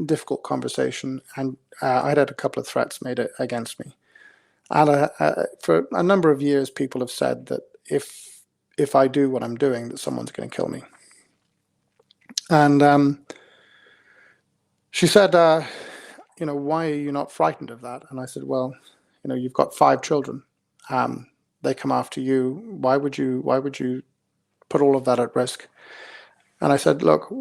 difficult conversation, and I'd had a couple of threats made against me. And for a number of years, people have said that if I do what I'm doing, that someone's going to kill me. And she said, why are you not frightened of that? And I said, well, you've got 5 children. They come after you. Why would you put all of that at risk? And I said, look,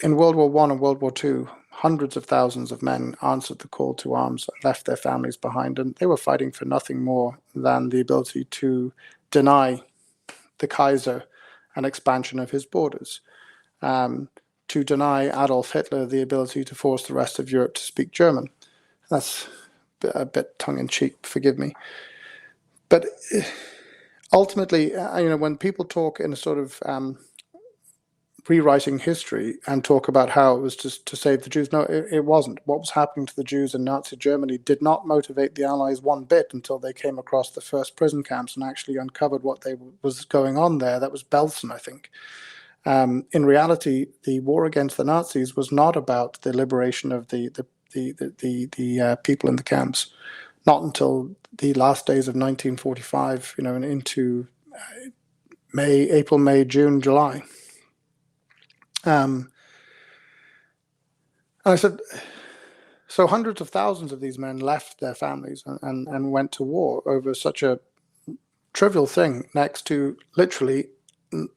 in World War I and World War II, hundreds of thousands of men answered the call to arms, left their families behind, and they were fighting for nothing more than the ability to deny the Kaiser an expansion of his borders, to deny Adolf Hitler the ability to force the rest of Europe to speak German. That's a bit tongue-in-cheek, forgive me. But ultimately, when people talk in a sort of rewriting history and talk about how it was just to save the Jews. No, it wasn't. What was happening to the Jews in Nazi Germany did not motivate the Allies one bit until they came across the first prison camps and actually uncovered what was going on there. That was Belsen, I think. In reality, the war against the Nazis was not about the liberation of the people in the camps. Not until the last days of 1945, and into April, May, June, July. And I said, so hundreds of thousands of these men left their families and went to war over such a trivial thing next to literally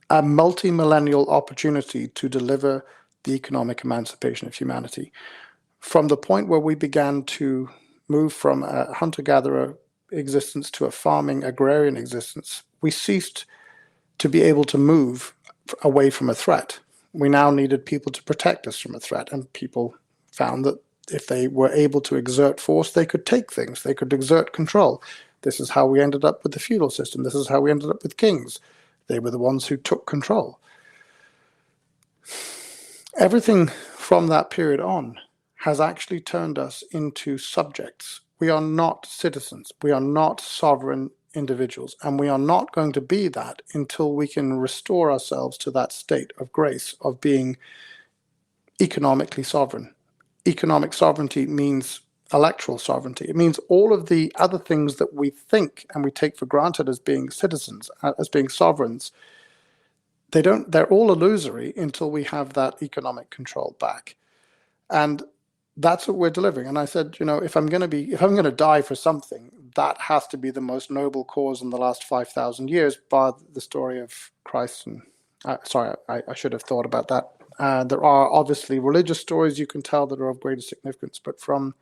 a multi-millennial opportunity to deliver the economic emancipation of humanity. From the point where we began to move from a hunter-gatherer existence to a farming agrarian existence, we ceased to be able to move away from a threat. We now needed people to protect us from a threat, and people found that if they were able to exert force, they could take things, they could exert control. This is how we ended up with the feudal system. This is how we ended up with kings. They were the ones who took control. Everything from that period on has actually turned us into subjects. We are not citizens. We are not sovereign individuals, and we are not going to be that until we can restore ourselves to that state of grace of being economically sovereign. Economic sovereignty means electoral sovereignty. It means all of the other things that we think and we take for granted as being citizens, as being sovereigns. They're all illusory until we have that economic control back. And that's what we're delivering. And I said, if I'm going to die for something, that has to be the most noble cause in the last 5,000 years, bar the story of Christ. And I should have thought about that. There are obviously religious stories you can tell that are of greater significance, but from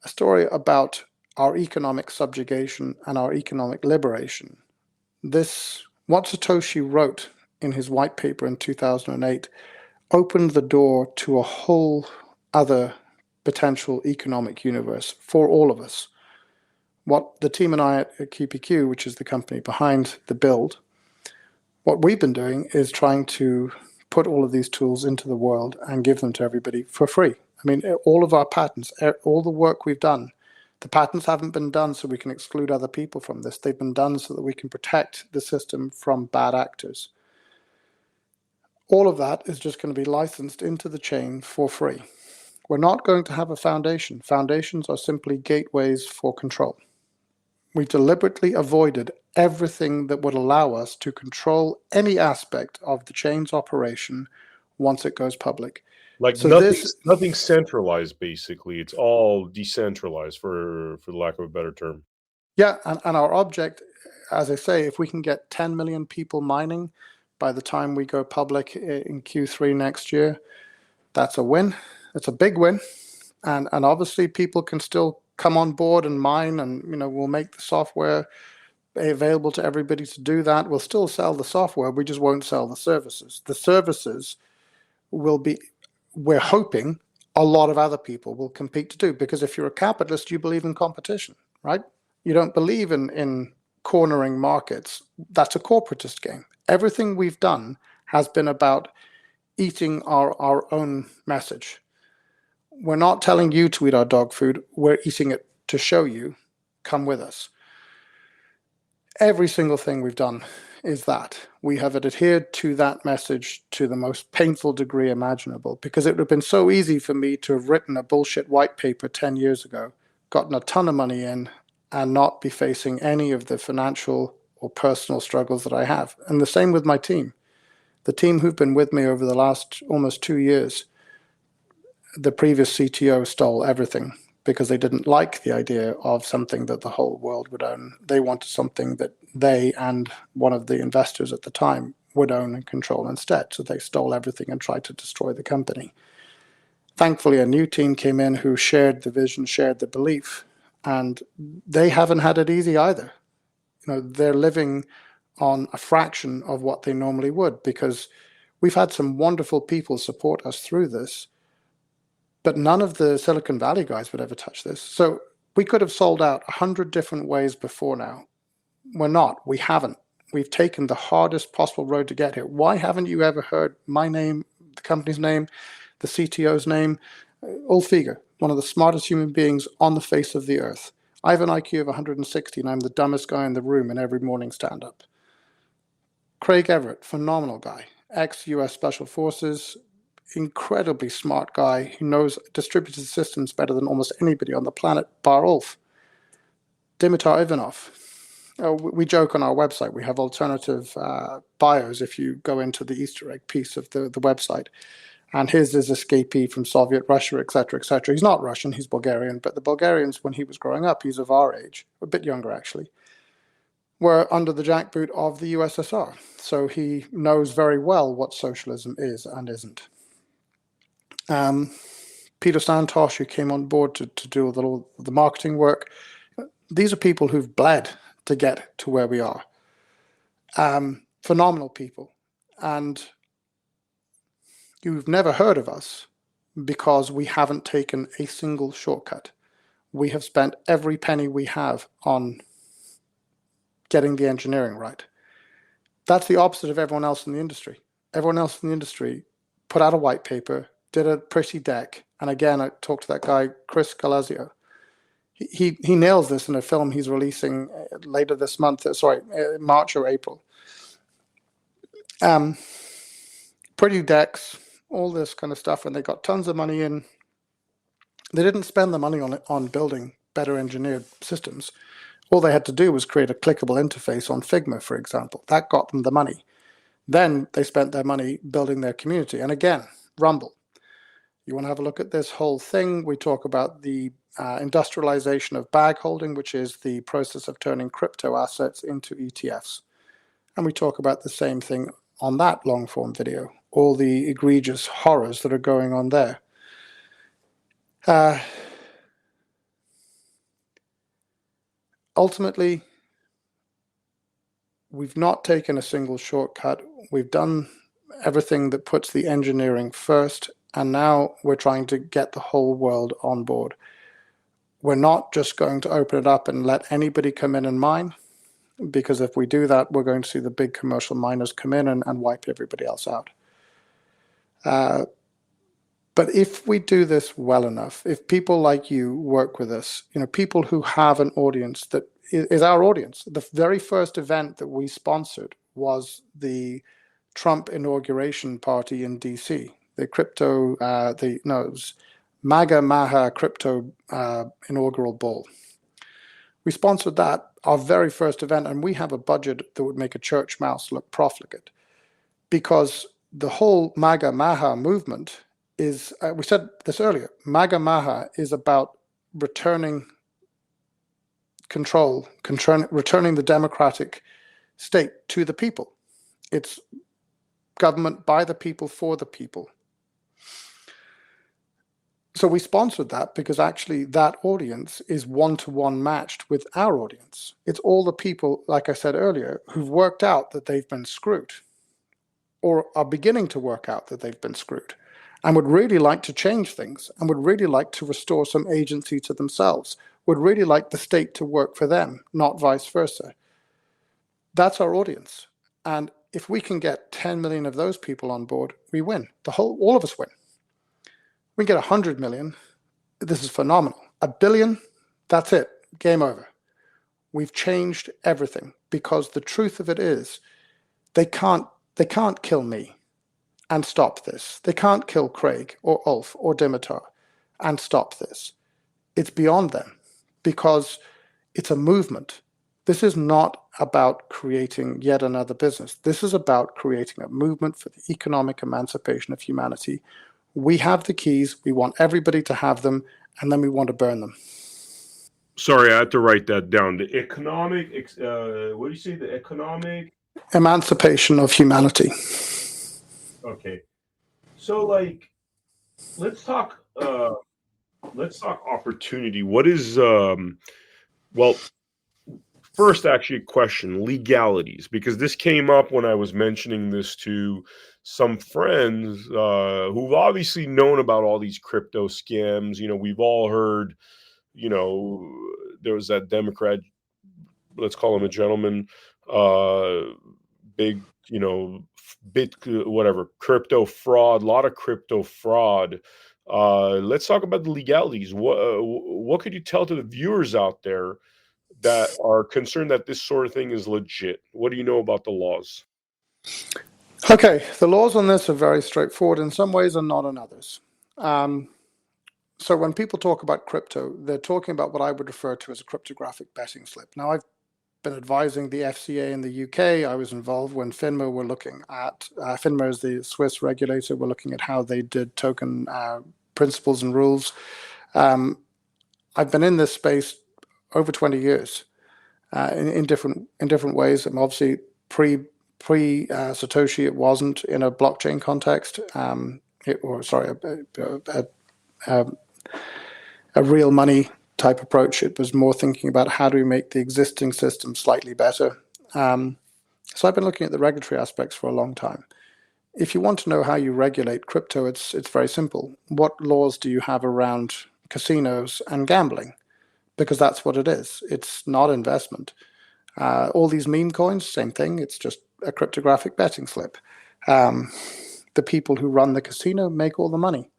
a story about our economic subjugation and our economic liberation, what Satoshi wrote in his white paper in 2008 opened the door to a whole other potential economic universe for all of us. What the team and I at QPQ, which is the company behind the build, what we've been doing is trying to put all of these tools into the world and give them to everybody for free. I mean, all of our patents, all the work we've done, The patents haven't been done so we can exclude other people from this. They've been done so that we can protect the system from bad actors. All of that is just going to be licensed into the chain for free. We're not going to have a foundation. Foundations are simply gateways for control. We deliberately avoided everything that would allow us to control any aspect of the chain's operation once it goes public. Like So nothing centralized, basically. It's all decentralized, for the lack of a better term. Yeah, and our object, as I say, if we can get 10 million people mining by the time we go public in Q3 next year, that's a win. It's a big win. And obviously people can still come on board and mine, and we'll make the software available to everybody to do that. We'll still sell the software, we just won't sell the services. The services will be, we're hoping, a lot of other people will compete to do, because if you're a capitalist, you believe in competition, right? You don't believe in cornering markets. That's a corporatist game. Everything we've done has been about eating our own message. We're not telling you to eat our dog food. We're eating it to show you, come with us. Every single thing we've done is that. We have adhered to that message to the most painful degree imaginable, because it would have been so easy for me to have written a bullshit white paper 10 years ago, gotten a ton of money in, and not be facing any of the financial or personal struggles that I have. And the same with my team. The team who've been with me over the last almost 2 years, the previous CTO stole everything because they didn't like the idea of something that the whole world would own. They wanted something that they and one of the investors at the time would own and control instead. So they stole everything and tried to destroy the company. Thankfully, a new team came in who shared the vision, shared the belief, and they haven't had it easy either. They're living on a fraction of what they normally would, because we've had some wonderful people support us through this, but none of the Silicon Valley guys would ever touch this. So we could have sold out 100 different ways before now. We're not. We haven't. We've taken the hardest possible road to get here. Why haven't you ever heard my name, the company's name, the CTO's name? Ulf Figer, one of the smartest human beings on the face of the earth. I have an IQ of 160 and I'm the dumbest guy in the room in every morning stand-up. Craig Everett, phenomenal guy, ex-US Special Forces, incredibly smart guy who knows distributed systems better than almost anybody on the planet, bar Ulf. Dimitar Ivanov. We joke on our website, we have alternative bios if you go into the Easter egg piece of the website. And his is escapee from Soviet Russia, etc., etc. He's not Russian, he's Bulgarian, but the Bulgarians, when he was growing up, he's of our age, a bit younger actually, were under the jackboot of the USSR. So he knows very well what socialism is and isn't. Peter Santosh, who came on board to do all the marketing work, these are people who've bled to get to where we are. Phenomenal people. And you've never heard of us because we haven't taken a single shortcut. We have spent every penny we have on getting the engineering right. That's the opposite of everyone else in the industry. Everyone else in the industry put out a white paper, did a pretty deck, and again, I talked to that guy, Chris Galazio. He nails this in a film he's releasing later this month, March or April. Pretty decks, all this kind of stuff, and they got tons of money in. They didn't spend the money on building better engineered systems. All they had to do was create a clickable interface on Figma, for example. That got them the money. Then they spent their money building their community. And again, Rumble. You want to have a look at this whole thing. We talk about the industrialization of bag holding, which is the process of turning crypto assets into ETFs. And we talk about the same thing on that long form video, all the egregious horrors that are going on there. Ultimately, we've not taken a single shortcut. We've done everything that puts the engineering first, and now we're trying to get the whole world on board. We're not just going to open it up and let anybody come in and mine, because if we do that, we're going to see the big commercial miners come in and wipe everybody else out. But if we do this well enough, if people like you work with us, people who have an audience that is our audience. The very first event that we sponsored was the Trump inauguration party in DC, the crypto, it was MAGA Maha crypto inaugural ball. We sponsored that, our very first event, and we have a budget that would make a church mouse look profligate, because the whole MAGA Maha movement is, we said this earlier, MAGA Maha is about returning control, returning the democratic state to the people. It's government by the people for the people. So we sponsored that because actually that audience is one-to-one matched with our audience. It's all the people, like I said earlier, who've worked out that they've been screwed or are beginning to work out that they've been screwed and would really like to change things and would really like to restore some agency to themselves, would really like the state to work for them, not vice versa. That's our audience. And if we can get 10 million of those people on board, we win. All of us win. We get 100 million. This is phenomenal. 1 billion, that's it. Game over. We've changed everything, because the truth of it is they can't kill me and stop this. They can't kill Craig or Ulf or Dimitar and stop this. It's beyond them, because it's a movement. This is not about creating yet another business. This is about creating a movement for the economic emancipation of humanity. We have the keys. We want everybody to have them, and then we want to burn them. Sorry, I had to write that down. The economic, what do you say? The economic emancipation of humanity. Okay. So, like, let's talk opportunity. What is well, first, actually, a question: legalities, because this came up when I was mentioning this to some friends who've obviously known about all these crypto scams. We've all heard. There was that Democrat, let's call him a gentleman, big, whatever, crypto fraud, a lot of crypto fraud. Let's talk about the legalities. What could you tell to the viewers out there that are concerned that this sort of thing is legit? What do you know about the laws? Okay, the laws on this are very straightforward in some ways and not in others. So when people talk about crypto, they're talking about what I would refer to as a cryptographic betting slip. Now, I've been advising the FCA in the UK. I was involved when FINMA were looking at, FINMA is the Swiss regulator, were looking at how they did token principles and rules. I've been in this space over 20 years in different ways. I'm obviously pre Satoshi, it wasn't in a blockchain context, a real money type approach. It was more thinking about how do we make the existing system slightly better. So I've been looking at the regulatory aspects for a long time. If you want to know how you regulate crypto, it's very simple. What laws do you have around casinos and gambling? Because that's what it is. It's not investment. All these meme coins, same thing. It's just a cryptographic betting slip. The people who run the casino make all the money.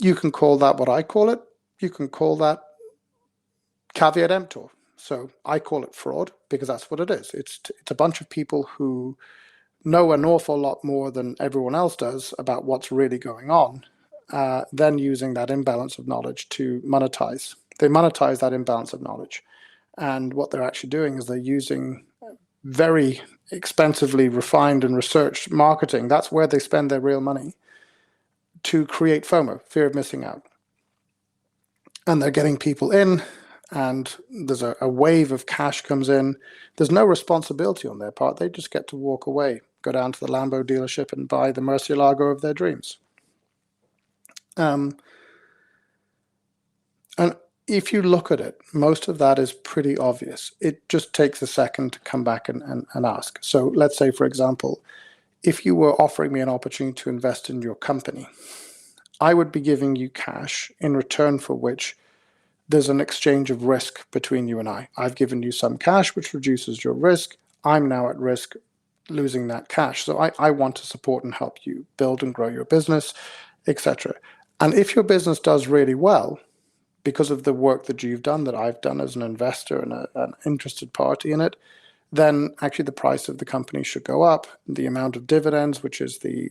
You can call that what I call it. You can call that caveat emptor. So I call it fraud because that's what it is. It's a bunch of people who know an awful lot more than everyone else does about what's really going on, then using that imbalance of knowledge to monetize. They monetize that imbalance of knowledge. And what they're actually doing is they're using very expensively refined and researched marketing. That's where they spend their real money, to create FOMO, fear of missing out. And they're getting people in, and there's a wave of cash comes in. There's no responsibility on their part. They just get to walk away, go down to the Lambo dealership and buy the Murcielago of their dreams. And if you look at it, most of that is pretty obvious. It just takes a second to come back and ask. So let's say, for example, if you were offering me an opportunity to invest in your company, I would be giving you cash in return for which there's an exchange of risk between you and I. I've given you some cash, which reduces your risk. I'm now at risk. losing that cash. So I want to support and help you build and grow your business, etc. And if your business does really well, because of the work that you've done, that I've done as an investor and an interested party in it, then actually the price of the company should go up. The amount of dividends, which is the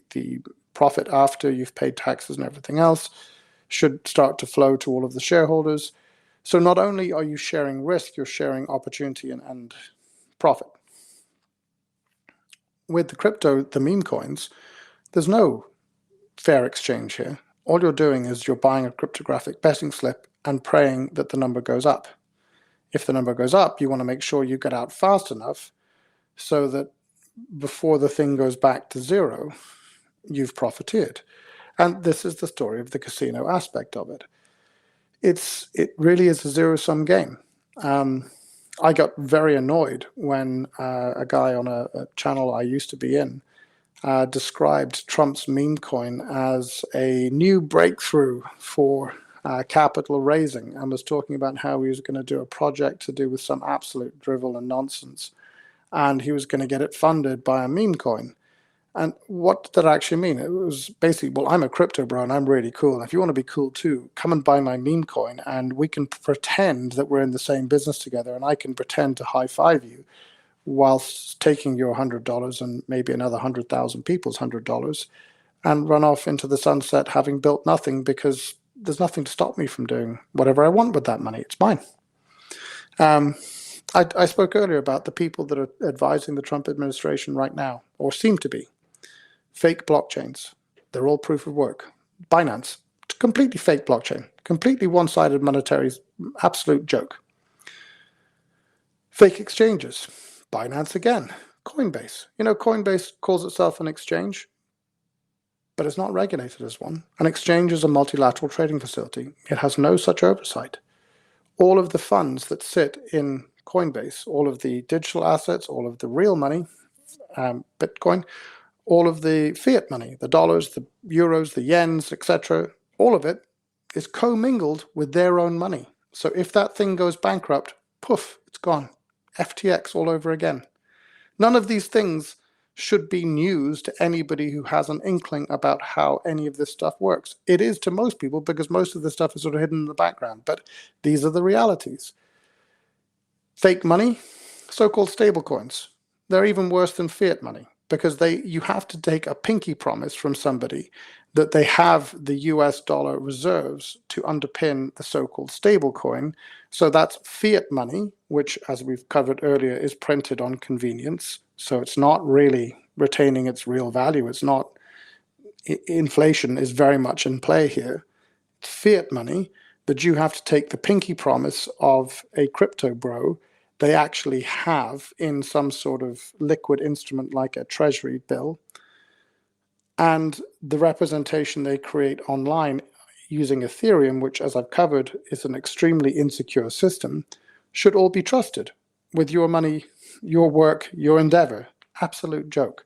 profit after you've paid taxes and everything else, should start to flow to all of the shareholders. So not only are you sharing risk, you're sharing opportunity and profit. With the crypto, the meme coins, there's no fair exchange here. All you're doing is you're buying a cryptographic betting slip and praying that the number goes up. If the number goes up, you want to make sure you get out fast enough so that before the thing goes back to zero, you've profiteered. And this is the story of the casino aspect of it. It really is a zero-sum game. I got very annoyed when a guy on a channel I used to be in described Trump's meme coin as a new breakthrough for capital raising, and was talking about how he was going to do a project to do with some absolute drivel and nonsense, and he was going to get it funded by a meme coin. And what did that actually mean? It was basically, well, I'm a crypto bro and I'm really cool. And if you want to be cool too, come and buy my meme coin and we can pretend that we're in the same business together, and I can pretend to high five you whilst taking your $100 and maybe another 100,000 people's $100 and run off into the sunset having built nothing, because there's nothing to stop me from doing whatever I want with that money. It's mine. I spoke earlier about the people that are advising the Trump administration right now, or seem to be. Fake blockchains. They're all proof of work. Binance, completely fake blockchain. Completely one-sided monetary, absolute joke. Fake exchanges. Binance again. Coinbase. Coinbase calls itself an exchange, but it's not regulated as one. An exchange is a multilateral trading facility. It has no such oversight. All of the funds that sit in Coinbase, all of the digital assets, all of the real money, Bitcoin, all of the fiat money, the dollars, the euros, the yens, etc., all of it is commingled with their own money. So if that thing goes bankrupt, poof, it's gone. FTX all over again. None of these things should be news to anybody who has an inkling about how any of this stuff works. It is to most people, because most of the stuff is sort of hidden in the background, but these are the realities. Fake money, so-called stable coins. They're even worse than fiat money, because you have to take a pinky promise from somebody that they have the US dollar reserves to underpin the so-called stable coin. So that's fiat money, which, as we've covered earlier, is printed on convenience. So it's not really retaining its real value. It's not, inflation is very much in play here. It's fiat money that you have to take the pinky promise of a crypto bro they actually have in some sort of liquid instrument like a treasury bill, and the representation they create online using Ethereum, which, as I've covered, is an extremely insecure system, should all be trusted with your money, your work, your endeavor. Absolute joke.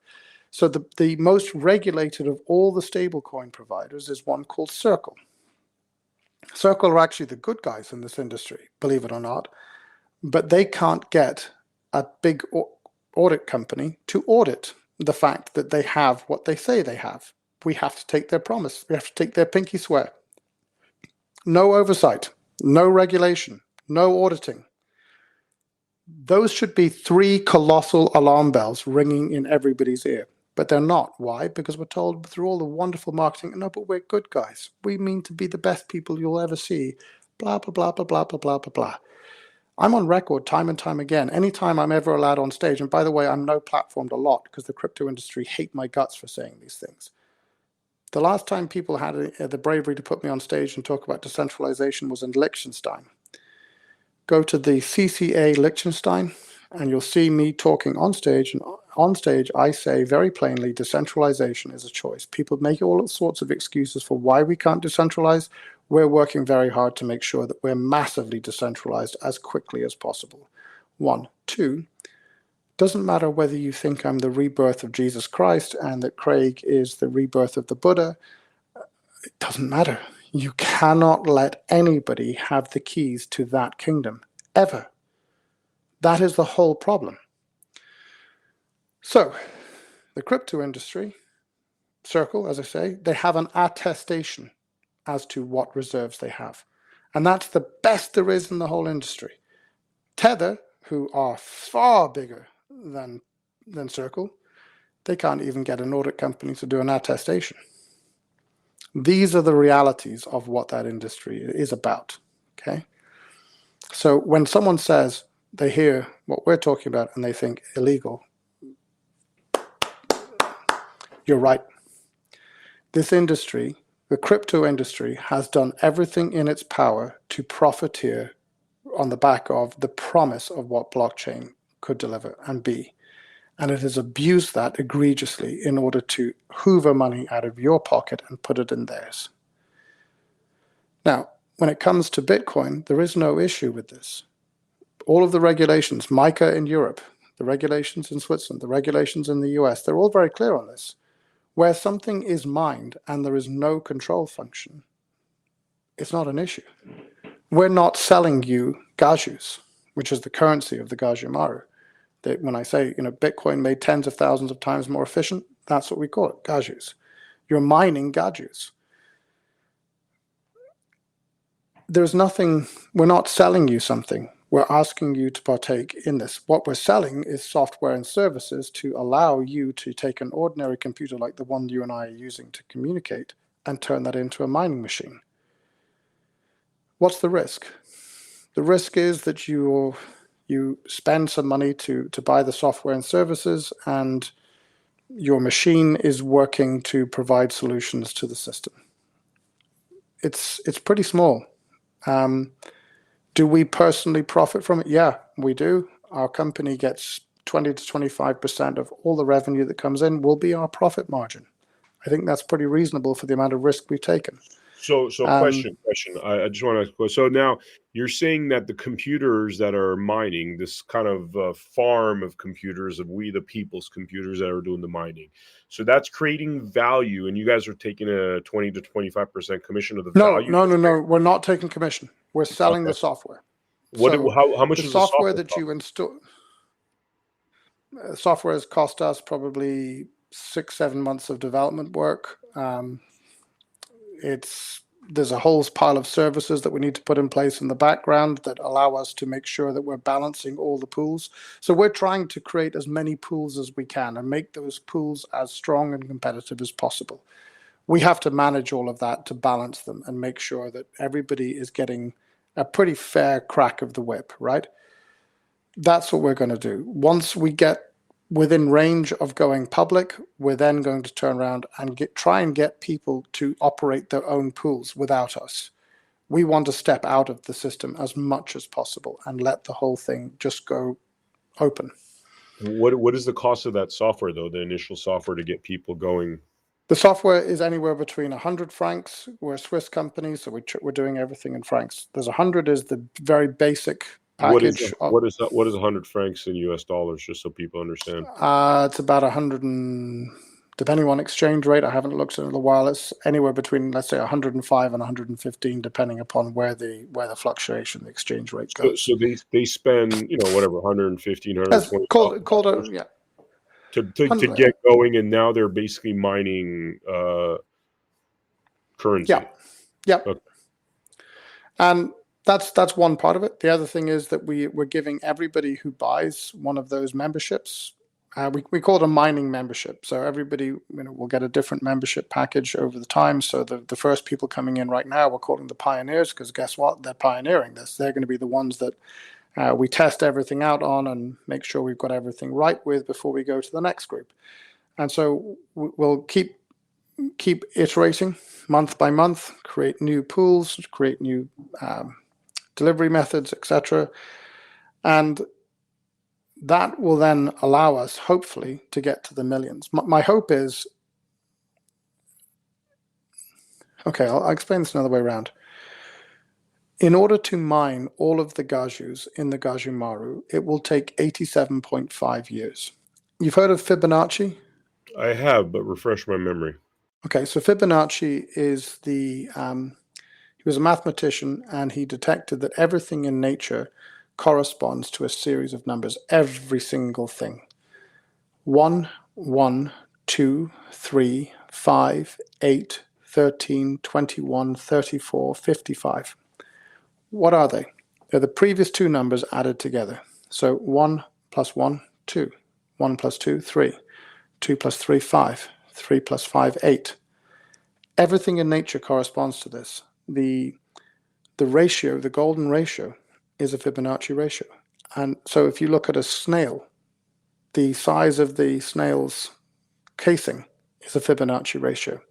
So the most regulated of all the stablecoin providers is one called Circle. Circle are actually the good guys in this industry, believe it or not, but they can't get a big audit company to audit the fact that they have what they say they have. We have to take their promise. We have to take their pinky swear. No oversight, no regulation, no auditing. Those should be 3 colossal alarm bells ringing in everybody's ear, but they're not. Why? Because we're told through all the wonderful marketing, no, but we're good guys. We mean to be the best people you'll ever see. Blah, blah, blah, blah, blah, blah, blah, blah, blah. I'm on record time and time again. Anytime I'm ever allowed on stage, and by the way, I'm no platformed a lot because the crypto industry hate my guts for saying these things. The last time people had the bravery to put me on stage and talk about decentralization was in Liechtenstein. Go to the CCA Liechtenstein and you'll see me talking on stage. And on stage, I say very plainly, decentralization is a choice. People make all sorts of excuses for why we can't decentralize. We're working very hard to make sure that we're massively decentralized as quickly as possible. 1. 2, doesn't matter whether you think I'm the rebirth of Jesus Christ and that Craig is the rebirth of the Buddha. It doesn't matter. You cannot let anybody have the keys to that kingdom, ever. That is the whole problem. So, The crypto industry, Circle, as I say, they have an attestation as to what reserves they have. And that's the best there is in the whole industry. Tether, who are far bigger than Circle, they can't even get an audit company to do an attestation. These are the realities of what that industry is about. Okay. So when someone says they hear what we're talking about and they think illegal, you're right. This industry, the crypto industry, has done everything in its power to profiteer on the back of the promise of what blockchain could deliver and be. And it has abused that egregiously in order to hoover money out of your pocket and put it in theirs. Now, when it comes to Bitcoin, there is no issue with this. All of the regulations, MiCA in Europe, the regulations in Switzerland, the regulations in the US, they're all very clear on this. Where something is mined and there is no control function, it's not an issue. We're not selling you gajus, which is the currency of the Gaju Maru. When I say, Bitcoin made tens of thousands of times more efficient, that's what we call it, gajus. You're mining gajus. There's nothing, we're not selling you something. We're asking you to partake in this. What we're selling is software and services to allow you to take an ordinary computer like the one you and I are using to communicate and turn that into a mining machine. What's the risk? The risk is that you spend some money to buy the software and services, and your machine is working to provide solutions to the system. It's pretty small. Do we personally profit from it? Yeah, we do. Our company gets 20 to 25% of all the revenue that comes in will be our profit margin. I think that's pretty reasonable for the amount of risk we've taken. So question. I just want to. So now you're saying that the computers that are mining, this kind of farm of computers, of we the people's computers that are doing the mining, so that's creating value, and you guys are taking a 20 to 25% commission of the value. No. We're not taking commission. We're selling the software. How much is the software that you install? Software has cost us probably 6-7 months of development work. There's a whole pile of services that we need to put in place in the background that allow us to make sure that we're balancing all the pools. So we're trying to create as many pools as we can and make those pools as strong and competitive as possible. We have to manage all of that to balance them and make sure that everybody is getting a pretty fair crack of the whip, right? That's what we're going to do. Once we get within range of going public, we're then going to turn around and try and get people to operate their own pools without us. We want to step out of the system as much as possible and let the whole thing just go open. What is the cost of that software, though, the initial software to get people going? The software is anywhere between 100 francs. We're a Swiss company, so we're doing everything in francs. There's 100 is the very basic package. What is 100 francs in US dollars, just so people understand? It's about 100 depending on exchange rate. I haven't looked at it in a while. It's anywhere between, let's say, 105 and 115, depending upon where the fluctuation, the exchange rate goes. So they spend, whatever, 115, 120. Yeah. To get going, and now they're basically mining currency. Yeah. Okay. And that's one part of it. The other thing is that we're giving everybody who buys one of those memberships, we call it a mining membership. So everybody will get a different membership package over the time. So the first people coming in right now, we're calling the pioneers, because guess what? They're pioneering this. They're going to be the ones that we test everything out on and make sure we've got everything right with before we go to the next group. And so we'll keep iterating month by month, create new pools, create new delivery methods, etc. And that will then allow us, hopefully, to get to the millions. My hope is, okay, I'll explain this another way around. In order to mine all of the gajus in the Gaju Maru, it will take 87.5 years. You've heard of Fibonacci? I have, but refresh my memory. Okay, so Fibonacci is he was a mathematician, and he detected that everything in nature corresponds to a series of numbers, every single thing. 1, 1, 2, 3, 5, 8, 13, 21, 34, 55. What are they? They're the previous two numbers added together. So 1 plus 1, 2. 1 plus 2, 3. 2 plus 3, 5. 3 plus 5, 8. Everything in nature corresponds to this. The ratio, the golden ratio, is a Fibonacci ratio. And so if you look at a snail, the size of the snail's casing is a Fibonacci ratio.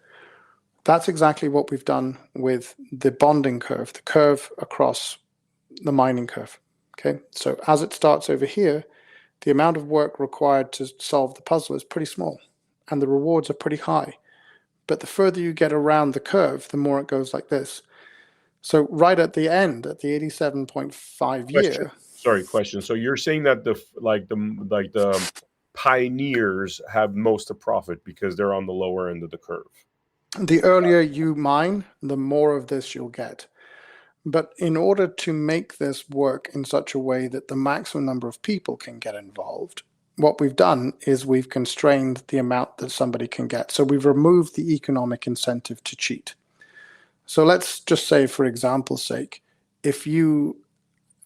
That's exactly what we've done with the bonding curve, the curve across the mining curve. Okay, so as it starts over here, the amount of work required to solve the puzzle is pretty small, and the rewards are pretty high. But the further you get around the curve, the more it goes like this. So right at the end, at the 87.5 year. Question. So you're saying that the pioneers have most of profit because they're on the lower end of the curve. The earlier you mine, the more of this you'll get. But in order to make this work in such a way that the maximum number of people can get involved, what we've done is we've constrained the amount that somebody can get. So we've removed the economic incentive to cheat. So let's just say, for example's sake, if you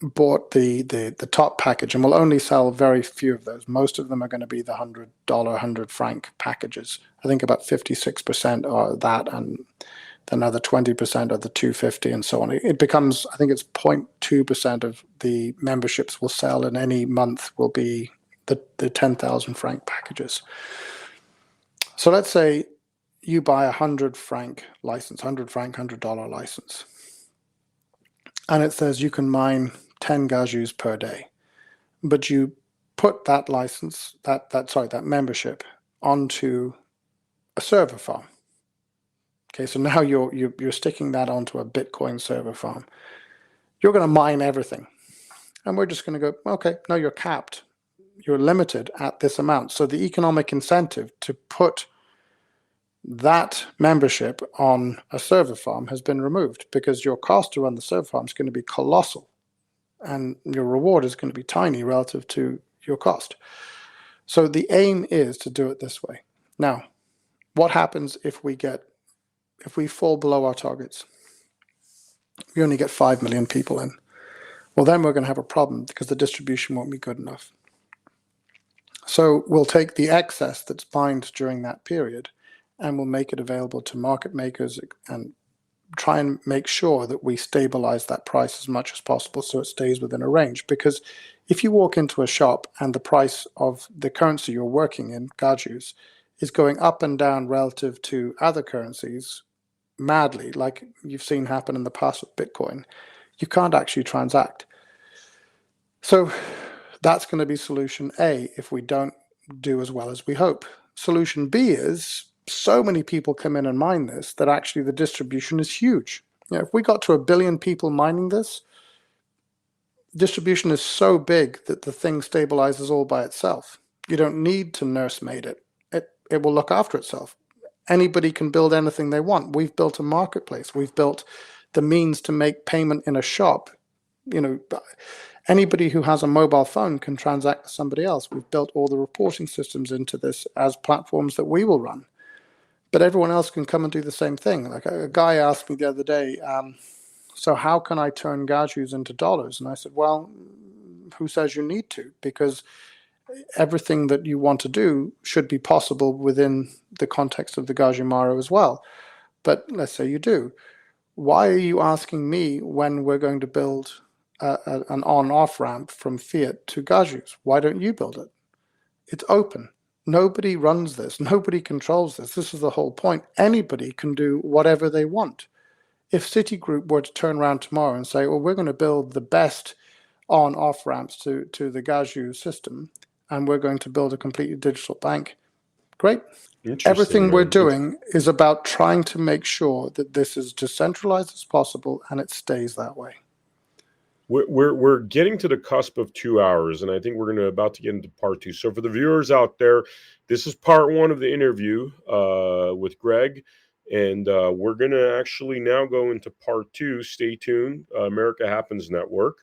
bought the top package, and we'll only sell very few of those. Most of them are going to be the $100, 100 franc packages. I think about 56% are that, and another 20% are the 250 and so on. It becomes, I think it's 0.2% of the memberships will sell in any month will be the 10,000 franc packages. So let's say you buy a 100 franc license, $100 license. And it says you can mine 10 gajus per day. But you put that license, that membership onto a server farm. Okay, so now you're sticking that onto a Bitcoin server farm. You're going to mine everything. And we're just going to go, okay, no, you're capped. You're limited at this amount. So the economic incentive to put that membership on a server farm has been removed because your cost to run the server farm is going to be colossal and your reward is going to be tiny relative to your cost. So the aim is to do it this way. Now, what happens if we fall below our targets? We only get 5 million people in. Well, then we're going to have a problem because the distribution won't be good enough. So we'll take the excess that's mined during that period and we'll make it available to market makers and try and make sure that we stabilize that price as much as possible so it stays within a range. Because if you walk into a shop and the price of the currency you're working in, gajus, is going up and down relative to other currencies madly, like you've seen happen in the past with Bitcoin, you can't actually transact. So that's going to be solution A if we don't do as well as we hope. Solution B is so many people come in and mine this that actually the distribution is huge. You know, if we got to 1 billion people mining this, distribution is so big that the thing stabilizes all by itself. You don't need to nursemaid it. It will look after itself. Anybody can build anything they want. We've built a marketplace. We've built the means to make payment in a shop. You know, anybody who has a mobile phone can transact with somebody else. We've built all the reporting systems into this as platforms that we will run. But everyone else can come and do the same thing. Like a guy asked me the other day, so how can I turn gajus into dollars? And I said, well, who says you need to? Because everything that you want to do should be possible within the context of the Gajimaro as well. But let's say you do. Why are you asking me when we're going to build an on-off ramp from fiat to gajus? Why don't you build it? It's open. Nobody runs this. Nobody controls this. This is the whole point. Anybody can do whatever they want. If Citigroup were to turn around tomorrow and say, well, we're going to build the best on-off ramps to the Gaju system, and we're going to build a completely digital bank, great. Everything we're doing is about trying to make sure that this is decentralized as possible and it stays that way. We're getting to the cusp of 2 hours, and I think we're about to get into part 2. So for the viewers out there, this is part 1 of the interview with Greg, and we're going to actually now go into part 2. Stay tuned. America Happens Network.